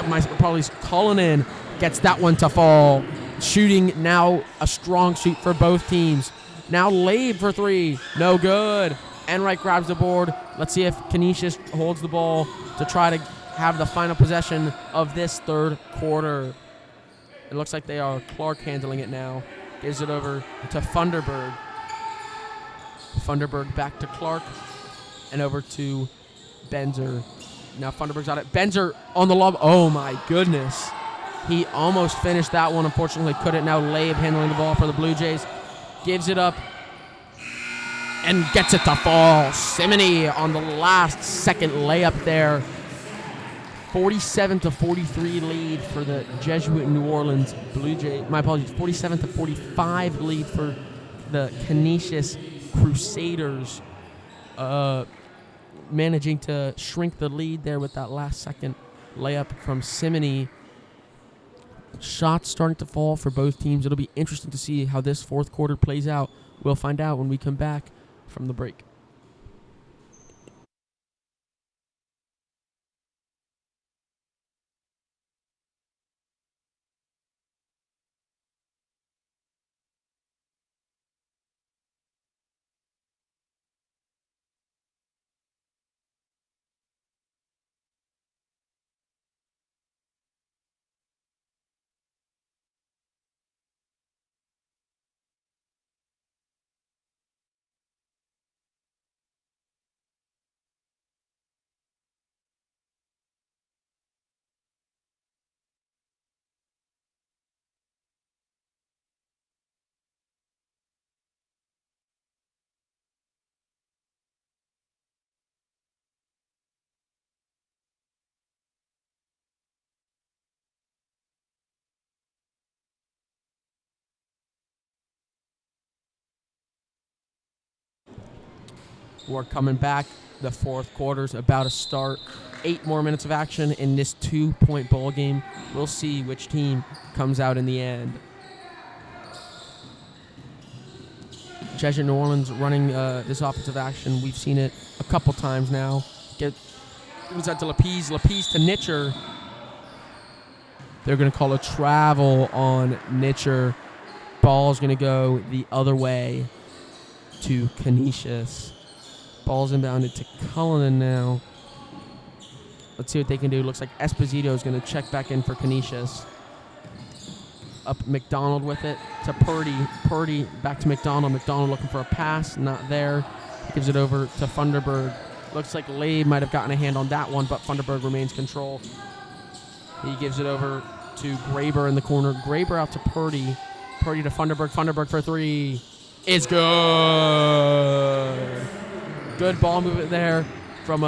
My apologies. Cullinan gets that one to fall. Shooting now a strong suit for both teams. Now Labe for three. No good. Enright grabs the board. Let's see if Canisius holds the ball to try to have the final possession of this third quarter. It looks like they are. Clark handling it now. Gives it over to Funderburg. Funderburg back to Clark and over to Benzer. Now Funderburg's on it. Benzer on the lob. Oh my goodness. He almost finished that one. Unfortunately couldn't. Now Labe handling the ball for the Blue Jays. Gives it up and gets it to fall. Simony on the last second layup there. 47-43 lead for the Jesuit New Orleans Blue Jays. My apologies. 47-45 lead for the Canisius Crusaders. Managing to shrink the lead there with that last second layup from Simony. Shots starting to fall for both teams. It'll be interesting to see how this fourth quarter plays out. We'll find out when we come back from the break. We're coming back. The fourth quarter's about to start. 8 more minutes of action in this 2-point ball game. We'll see which team comes out in the end. Jesuit New Orleans running this offensive action. We've seen it a couple times now. Gives that to Lapise. Lapise to Nitcher. They're going to call a travel on Nitcher. Ball's going to go the other way to Canisius. Ball's inbounded to Cullinan now. Let's see what they can do. Looks like Esposito is going to check back in for Canisius. Up McDonald with it to Purdy. Purdy back to McDonald. McDonald looking for a pass. Not there. Gives it over to Funderburg. Looks like Labe might have gotten a hand on that one, but Funderburg remains control. He gives it over to Graber in the corner. Graber out to Purdy. Purdy to Funderburg. Funderburg for 3. It's good. Good ball movement there from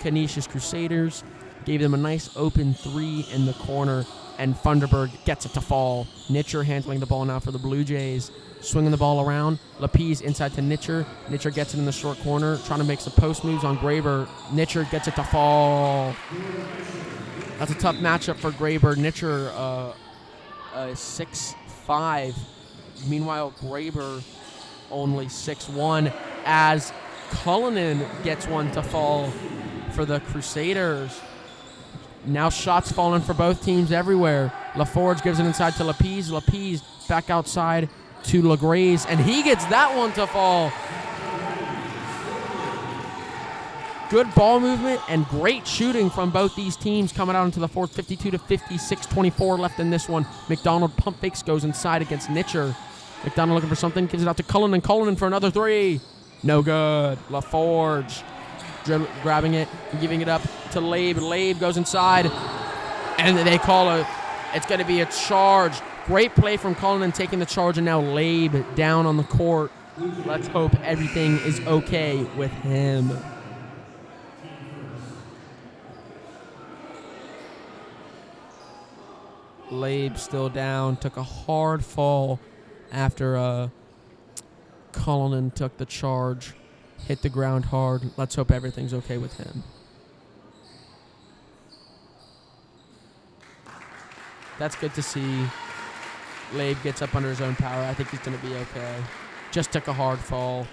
Canisius Crusaders. Gave them a nice open 3 in the corner, and Funderburg gets it to fall. Nitcher handling the ball now for the Blue Jays. Swinging the ball around. Lapise inside to Nitcher. Nitcher gets it in the short corner, trying to make some post moves on Graber. Nitcher gets it to fall. That's a tough matchup for Graber. Nitcher is 6'5". Meanwhile, Graber only 6'1", as Cullinan gets one to fall for the Crusaders. Now shots falling for both teams everywhere. LaForge gives it inside to Lapise. Lapise back outside to LaGraze, and he gets that one to fall. Good ball movement and great shooting from both these teams coming out into the fourth. 52-56, 24 left in this one. McDonald pump fakes, goes inside against Nitcher. McDonald looking for something, gives it out to Cullinan. Cullinan for another 3. No good. LaForge grabbing it and giving it up to Labe. Labe goes inside, and they call it's going to be a charge. Great play from Cullinan taking the charge, and now Labe down on the court. Let's hope everything is okay with him. Labe still down, took a hard fall after Cullinan took the charge, hit the ground hard. Let's hope everything's okay with him. That's good to see. Labe gets up under his own power. I think he's going to be okay. Just took a hard fall.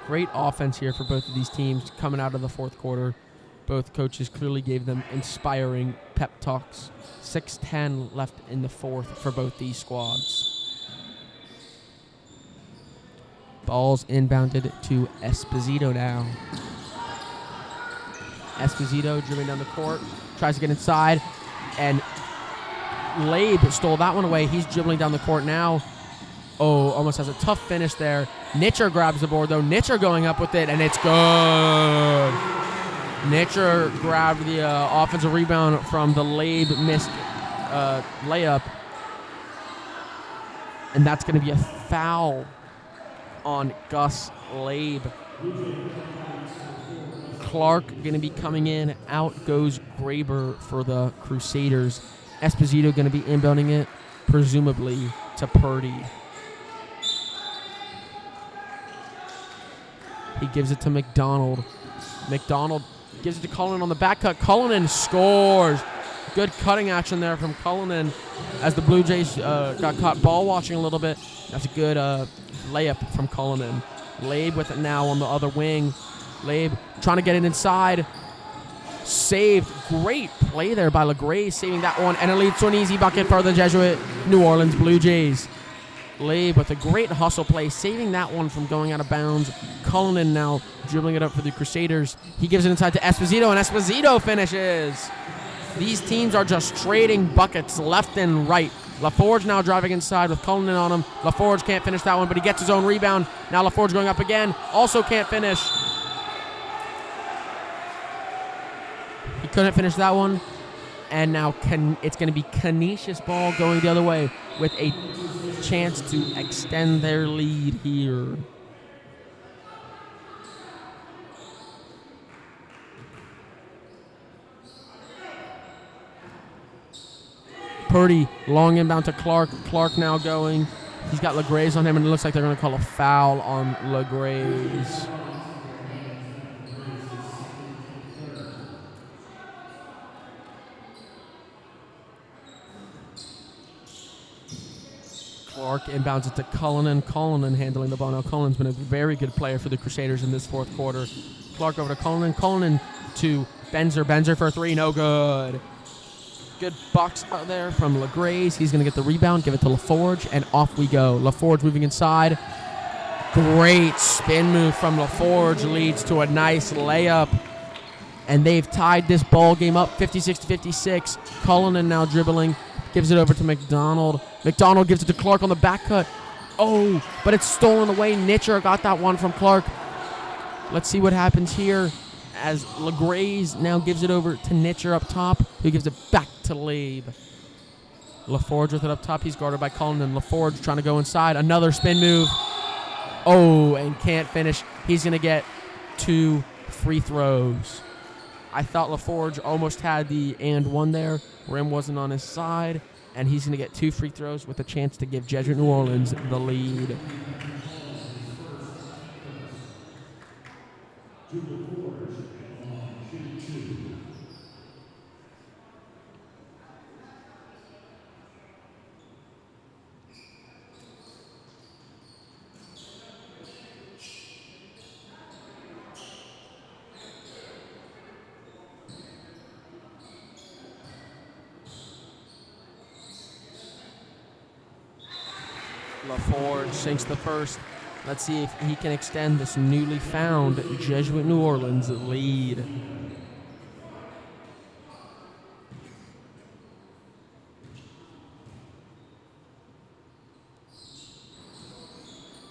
Great offense here for both of these teams coming out of the fourth quarter. Both coaches clearly gave them inspiring pep talks. 6:10 left in the fourth for both these squads. Ball's inbounded to Esposito now. Esposito dribbling down the court, tries to get inside, and Labe stole that one away. He's dribbling down the court now. Oh, almost has a tough finish there. Nitcher grabs the board, though. Nitcher going up with it, and it's good. Nitcher grabbed the offensive rebound from the Labe missed layup, and that's going to be a foul on Gus Labe. Clark going to be coming in. Out goes Graber for the Crusaders. Esposito going to be inbounding it, presumably to Purdy. He gives it to McDonald. McDonald gives it to Cullinan on the back cut. Cullinan scores. Good cutting action there from Cullinan as the Blue Jays got caught ball watching a little bit. That's a good layup from Cullinan. Labe with it now on the other wing. Labe trying to get it inside. Saved. Great play there by LaGraze, saving that one. And it leads to an easy bucket for the Jesuit New Orleans Blue Jays. Labe with a great hustle play, saving that one from going out of bounds. Cullinan now dribbling it up for the Crusaders. He gives it inside to Esposito, and Esposito finishes. These teams are just trading buckets left and right. LaForge now driving inside with Cullinan on him. LaForge can't finish that one, but he gets his own rebound. Now LaForge going up again. Also can't finish. He couldn't finish that one. And now it's going to be Canisius ball going the other way with a chance to extend their lead here. Purdy, long inbound to Clark. Clark now going. He's got LaGraze on him, and it looks like they're going to call a foul on LaGraze. Clark inbounds it to Cullinan. Cullinan handling the ball. Now Cullinan's been a very good player for the Crusaders in this fourth quarter. Clark over to Cullinan. Cullinan to Benzer. Benzer for a three. No good. Good box out there from LaGraze. He's going to get the rebound, give it to LaForge, and off we go. LaForge moving inside. Great spin move from LaForge leads to a nice layup. And they've tied this ball game up 56-56. Cullinan now dribbling. Gives it over to McDonald. McDonald gives it to Clark on the back cut. Oh, but it's stolen away. Nitcher got that one from Clark. Let's see what happens here as LaGraze now gives it over to Nitcher up top, who gives it back to Labe. LaForge with it up top. He's guarded by Cullinan. LaForge trying to go inside. Another spin move. Oh, and can't finish. He's going to get 2 free throws. I thought LaForge almost had the and one there. Rim wasn't on his side, and he's going to get 2 free throws with a chance to give Jesuit New Orleans the lead. LaForge sinks the first. Let's see if he can extend this newly found Jesuit New Orleans lead.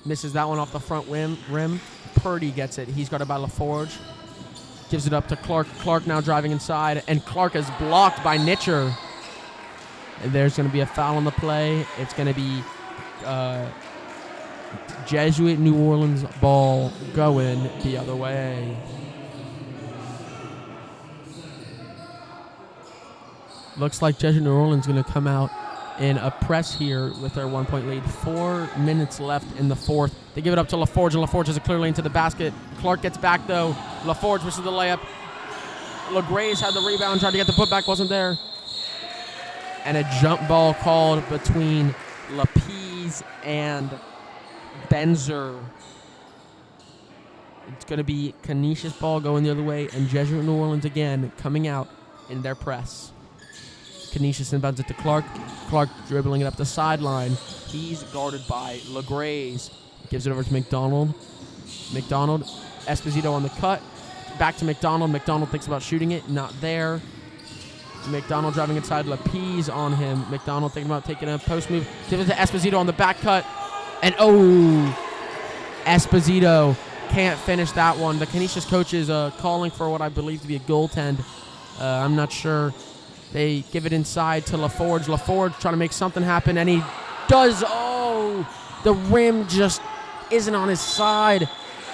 Misses that one off the front rim. Purdy gets it. He's got it by LaForge. Gives it up to Clark. Clark now driving inside, and Clark is blocked by Nitcher. And there's going to be a foul on the play. It's going to be Jesuit New Orleans ball going the other way. Looks like Jesuit New Orleans going to come out in a press here with their 1-point lead. 4 minutes left in the fourth. They give it up to LaForge, and LaForge has a clear lane to the basket. Clark gets back, though. LaForge misses the layup. LaGraze had the rebound, tried to get the putback, wasn't there. And a jump ball called between Lapise and Benzer. It's going to be Canisius ball going the other way, and Jesuit New Orleans again coming out in their press. Canisius inbounds it to Clark. Clark dribbling it up the sideline. He's guarded by LaGraze. Gives it over to McDonald. McDonald, Esposito on the cut. Back to McDonald. McDonald thinks about shooting it. Not there. McDonald driving inside. Lapise on him. McDonald thinking about taking a post move. Gives it to Esposito on the back cut. And Esposito can't finish that one. The Canisius coach is calling for what I believe to be a goaltend. I'm not sure. They give it inside to LaForge. LaForge trying to make something happen, and he does. Oh, the rim just isn't on his side.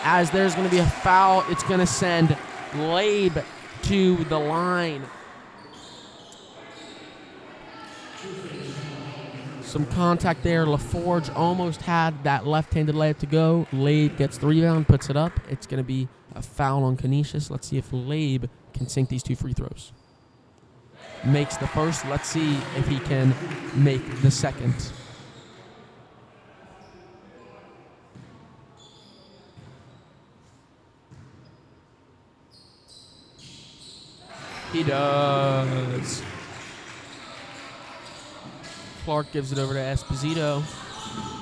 As there's going to be a foul, it's going to send Labe to the line. Some contact there. LaForge almost had that left-handed layup to go. Labe gets the rebound, puts it up. It's going to be a foul on Canisius. Let's see if Labe can sink these 2 free throws. Makes the first. Let's see if he can make the second. He does. Clark gives it over to Esposito.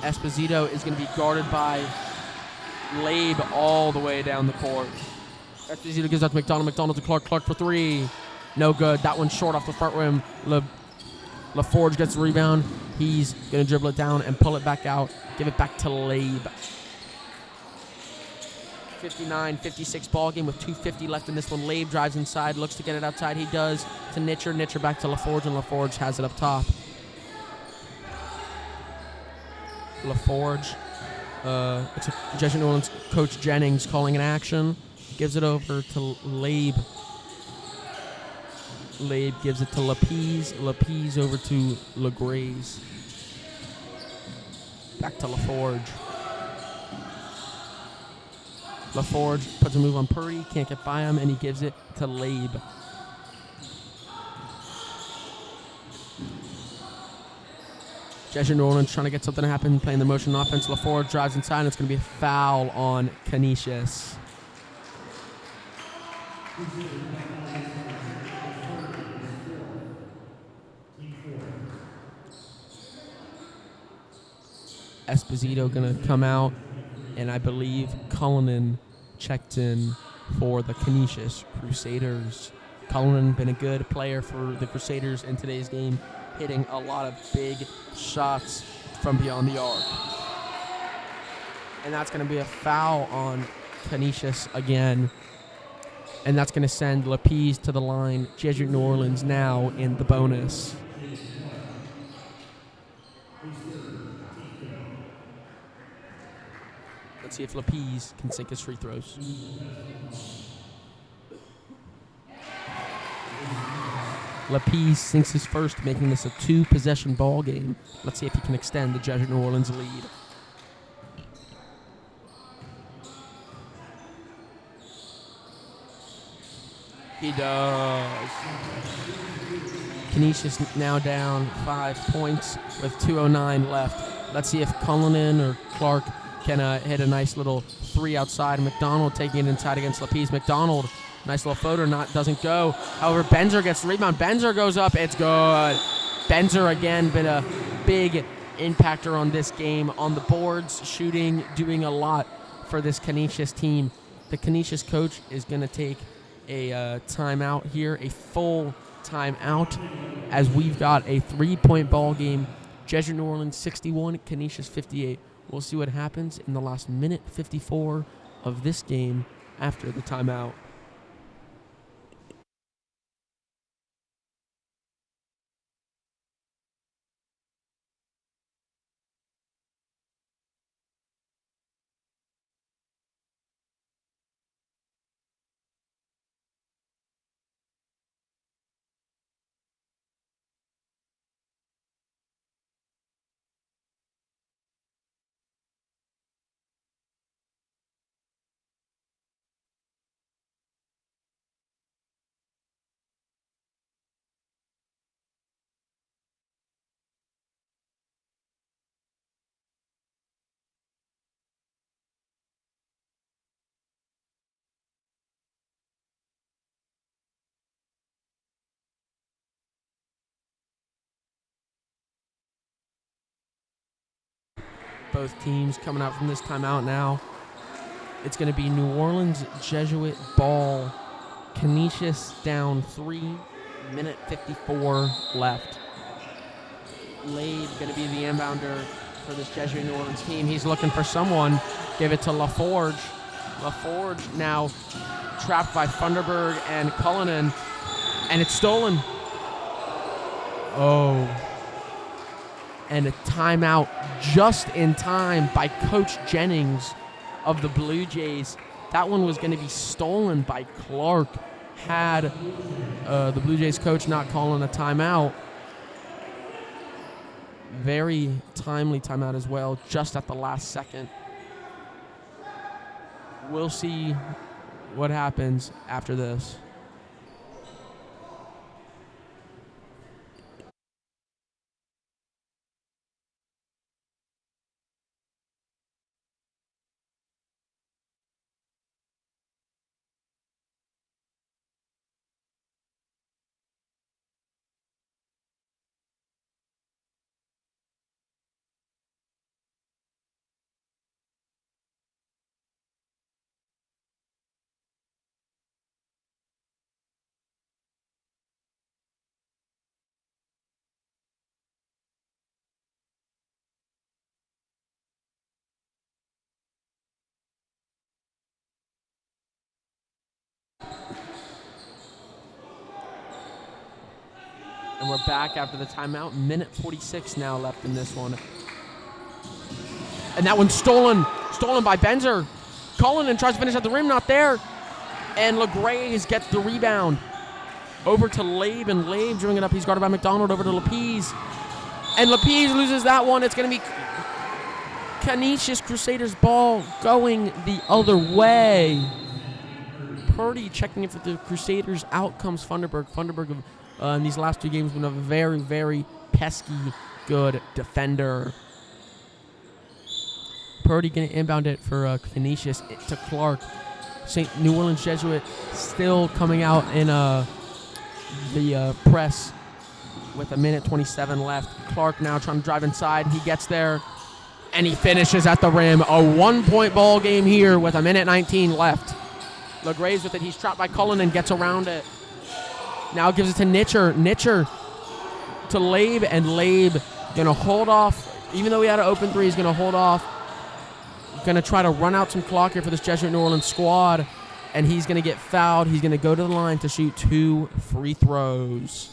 Esposito is going to be guarded by Labe all the way down the court. Esposito gives out to McDonald. McDonald to Clark. Clark for 3. No good. That one's short off the front rim. LaForge gets the rebound. He's going to dribble it down and pull it back out. Give it back to Labe. 59-56 ball game with 2:50 left in this one. Labe drives inside, looks to get it outside. He does to Nitcher. Nitcher back to LaForge, and LaForge has it up top. LaForge. It's a Jesuit New Orleans coach Jennings calling an action. Gives it over to Labe. Labe gives it to Lapise. Lapise over to LaGraze. Back to LaForge. LaForge puts a move on Purdy. Can't get by him, and he gives it to Labe. Jesuit New Orleans trying to get something to happen, playing the motion offense. LaForge drives inside, and it's going to be a foul on Canisius. Esposito going to come out, and I believe Cullinan checked in for the Canisius Crusaders. Cullinan been a good player for the Crusaders in today's game, hitting a lot of big shots from beyond the arc. And that's going to be a foul on Canisius again. And that's going to send Lapise to the line. Jesuit New Orleans now in the bonus. Let's see if Lapise can sink his free throws. Lapise sinks his first, making this a 2-possession ball game. Let's see if he can extend the Jesuit New Orleans lead. He does. Canisius now down 5 points with 2:09 left. Let's see if Cullinan or Clark can hit a nice little three outside. McDonald taking it inside against Lapise. McDonald, nice little floater, doesn't go. However, Benzer gets the rebound. Benzer goes up. It's good. Benzer again been a big impactor on this game on the boards, shooting, doing a lot for this Canisius team. The Canisius coach is going to take a timeout here, a full timeout, as we've got a 3-point ball game. Jesuit New Orleans 61, Canisius 58. We'll see what happens in the last minute 54 of this game after the timeout. Both teams coming out from this timeout now. It's going to be New Orleans Jesuit ball. Canisius down 3, minute 54 left. Lade going to be the inbounder for this Jesuit New Orleans team. He's looking for someone. Give it to LaForge. LaForge now trapped by Funderburg and Cullinan, and it's stolen. Oh. And a timeout just in time by Coach Jennings of the Blue Jays. That one was going to be stolen by Clark had the Blue Jays coach not calling a timeout. Very timely timeout as well, just at the last second. We'll see what happens after this. And we're back after the timeout. Minute 46 now left in this one. And that one's stolen. Stolen by Benzer. Cullinan tries to finish at the rim, not there. And LaGraze gets the rebound. Over to Labe, and Labe drawing it up. He's guarded by McDonald. Over to Lapise. And Lapise loses that one. It's going to be Canisius Crusaders ball going the other way. Purdy checking in for the Crusaders. Out comes Funderburg. Funderburg in these last 2 games, been a very, very pesky, good defender. Purdy going to inbound it for Canisius to Clark. New Orleans Jesuit still coming out in the press with 1:27 left. Clark now trying to drive inside. He gets there, and he finishes at the rim. A 1-point ball game here with 1:19 left. LeGraves with it. He's trapped by Cullen and gets around it. Now gives it to Nitcher. Nitcher to Labe, and Labe going to hold off. Even though he had an open 3, he's going to hold off. Going to try to run out some clock here for this Jesuit New Orleans squad, and he's going to get fouled. He's going to go to the line to shoot 2 free throws.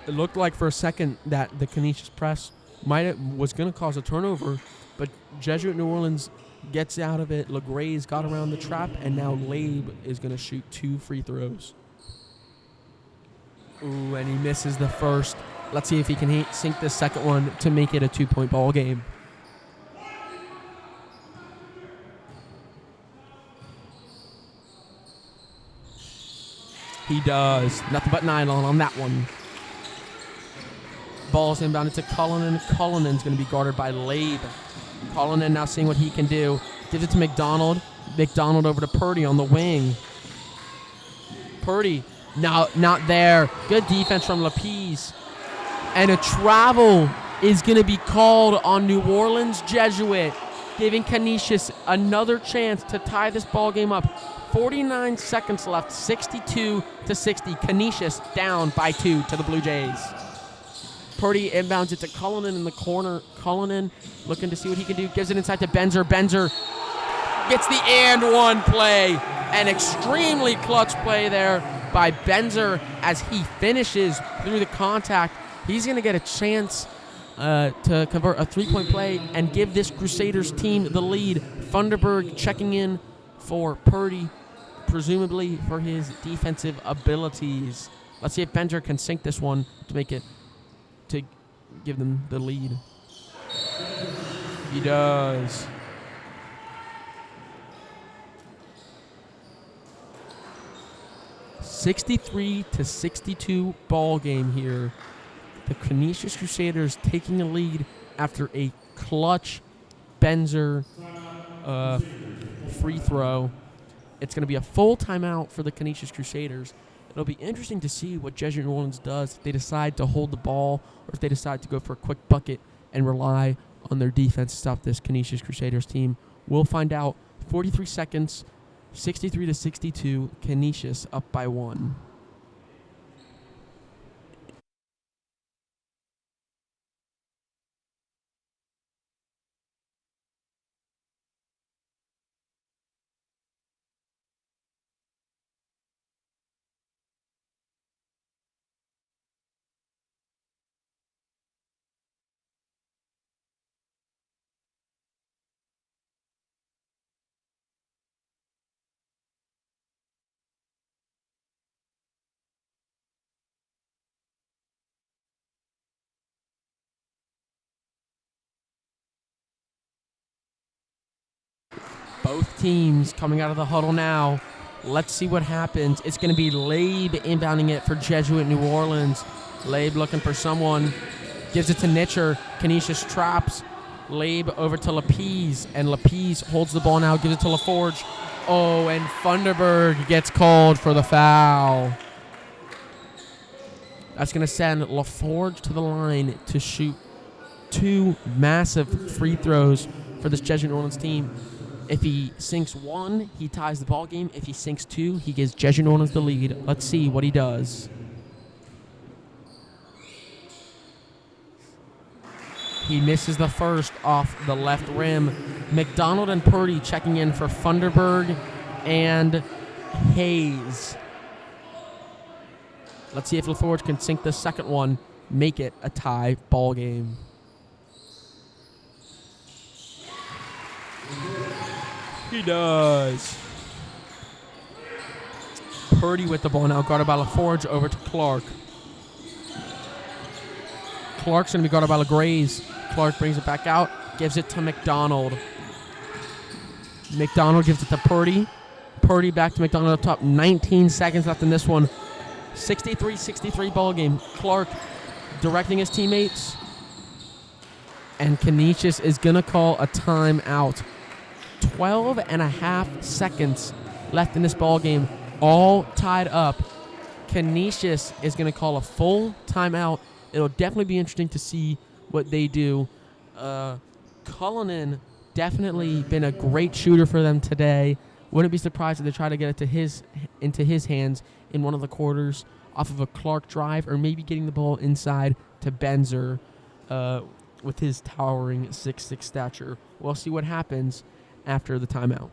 It looked like for a second that the Canisius press was going to cause a turnover, but Jesuit New Orleans gets out of it. LeGrays got around the trap, and now Labe is going to shoot 2 free throws. Ooh, and he misses the first. Let's see if he can sink this second one to make it a 2-point ball game. He does. Nothing but nylon on that one. Ball's inbounded to Cullinan. Cullinan's going to be guarded by Labe. Cullinan now seeing what he can do. Gives it to McDonald. McDonald over to Purdy on the wing. Purdy. No, not there. Good defense from Lapise. And a travel is going to be called on New Orleans Jesuit, giving Canisius another chance to tie this ball game up. 49 seconds left, 62-60. Canisius down by 2 to the Blue Jays. Purdy inbounds it to Cullinan in the corner. Cullinan looking to see what he can do. Gives it inside to Benzer. Benzer gets the and one play. An extremely clutch play there by Benzer as he finishes through the contact. He's going to get a chance to convert a 3-point play and give this Crusaders team the lead. Funderburg checking in for Purdy, presumably for his defensive abilities. Let's see if Benzer can sink this one to make it, to give them the lead. He does. (63-62) ball game here. The Canisius Crusaders taking a lead after a clutch Benzer free throw. It's going to be a full timeout for the Canisius Crusaders. It'll be interesting to see what Jesuit New Orleans does if they decide to hold the ball or if they decide to go for a quick bucket and rely on their defense to stop this Canisius Crusaders team. We'll find out. 43 seconds, 63-62, Canisius up by 1. Both teams coming out of the huddle now. Let's see what happens. It's going to be Labe inbounding it for Jesuit New Orleans. Labe looking for someone. Gives it to Nitcher. Canisius traps. Labe over to Lapise. And Lapise holds the ball now. Gives it to LaForge. Oh, and Funderburg gets called for the foul. That's going to send LaForge to the line to shoot 2 massive free throws for this Jesuit New Orleans team. If he sinks 1, he ties the ball game. If he sinks 2, he gives Jesuit New Orleans the lead. Let's see what he does. He misses the first off the left rim. McDonald and Purdy checking in for Funderburg and Hayes. Let's see if LaForge can sink the second one, make it a tie ball game. He does. Purdy with the ball now, guarded by LaForge over to Clark. Clark's going to be guarded by LeGrays. Clark brings it back out, gives it to McDonald. McDonald gives it to Purdy. Purdy back to McDonald up top. 19 seconds left in this one. 63-63 ball game. Clark directing his teammates. And Canisius is going to call a timeout. 12 and a half seconds left in this ball game. All tied up. Canisius is going to call a full timeout. It'll definitely be interesting to see what they do. Cullinan definitely been a great shooter for them today. Wouldn't be surprised if they try to get it into his hands in one of the quarters off of a Clark drive, or maybe getting the ball inside to Benzer with his towering 6'6" stature. We'll see what happens after the timeout.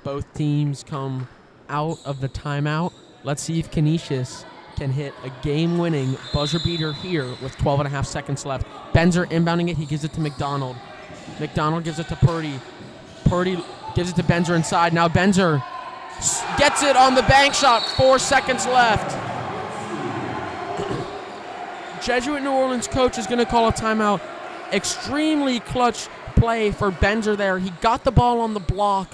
Both teams come out of the timeout. Let's see if Canisius can hit a game-winning buzzer beater here with 12 and a half seconds left. Benzer inbounding it. He gives it to McDonald. McDonald gives it to Purdy. Purdy gives it to Benzer inside. Now Benzer gets it on the bank shot. 4 seconds left. Jesuit New Orleans coach is going to call a timeout. Extremely clutch play for Benzer there. He got the ball on the block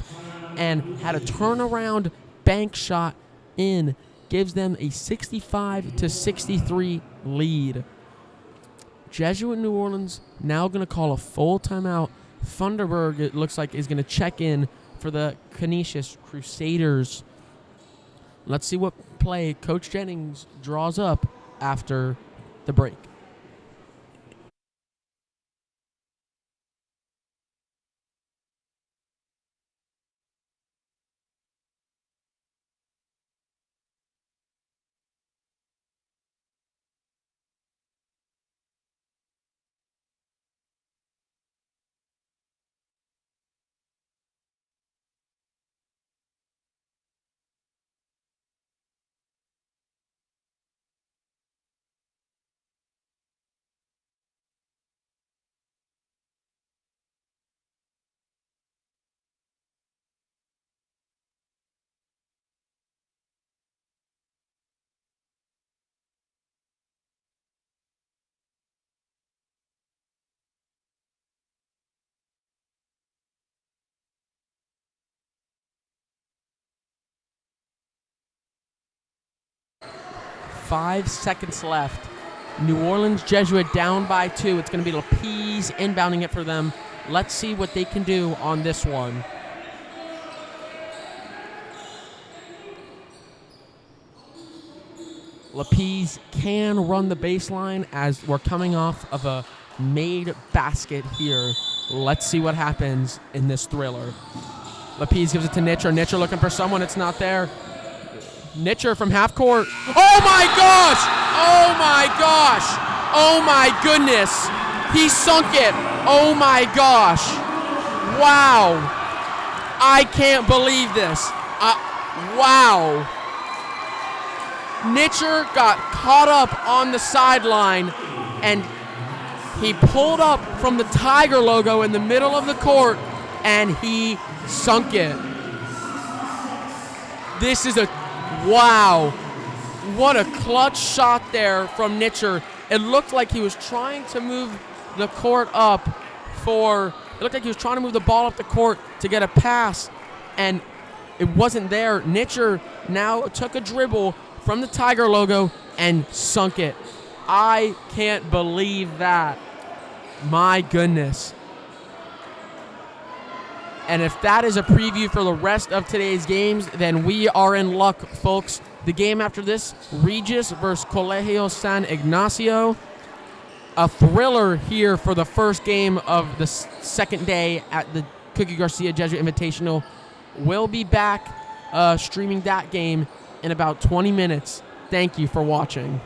and had a turnaround bank shot in. Gives them a 65-63 lead. Jesuit New Orleans now going to call a full timeout. Thunderberg, it looks like, is going to check in for the Canisius Crusaders. Let's see what play Coach Jennings draws up after the break. Five seconds left. New Orleans Jesuit down by 2. It's going to be Lapese inbounding it for them. Let's see what they can do on this one. Lapese can run the baseline as we're coming off of a made basket here. Let's see what happens in this thriller. Lapese gives it to Nitcher. Nitcher looking for someone. It's not there. Nitcher from half court. Oh my gosh! Oh my gosh! Oh my goodness! He sunk it! Oh my gosh! Wow! I can't believe this. Wow! Nitcher got caught up on the sideline and he pulled up from the Tiger logo in the middle of the court and he sunk it. This is a wow. What a clutch shot there from Nitcher. It looked like he was trying to move the court up it looked like he was trying to move the ball up the court to get a pass, and it wasn't there. Nitcher now took a dribble from the Tiger logo and sunk it. I can't believe that. My goodness. And if that is a preview for the rest of today's games, then we are in luck, folks. The game after this, Regis versus Colegio San Ignacio. A thriller here for the first game of the second day at the Cookie Garcia Jesuit Invitational. We'll be back streaming that game in about 20 minutes. Thank you for watching.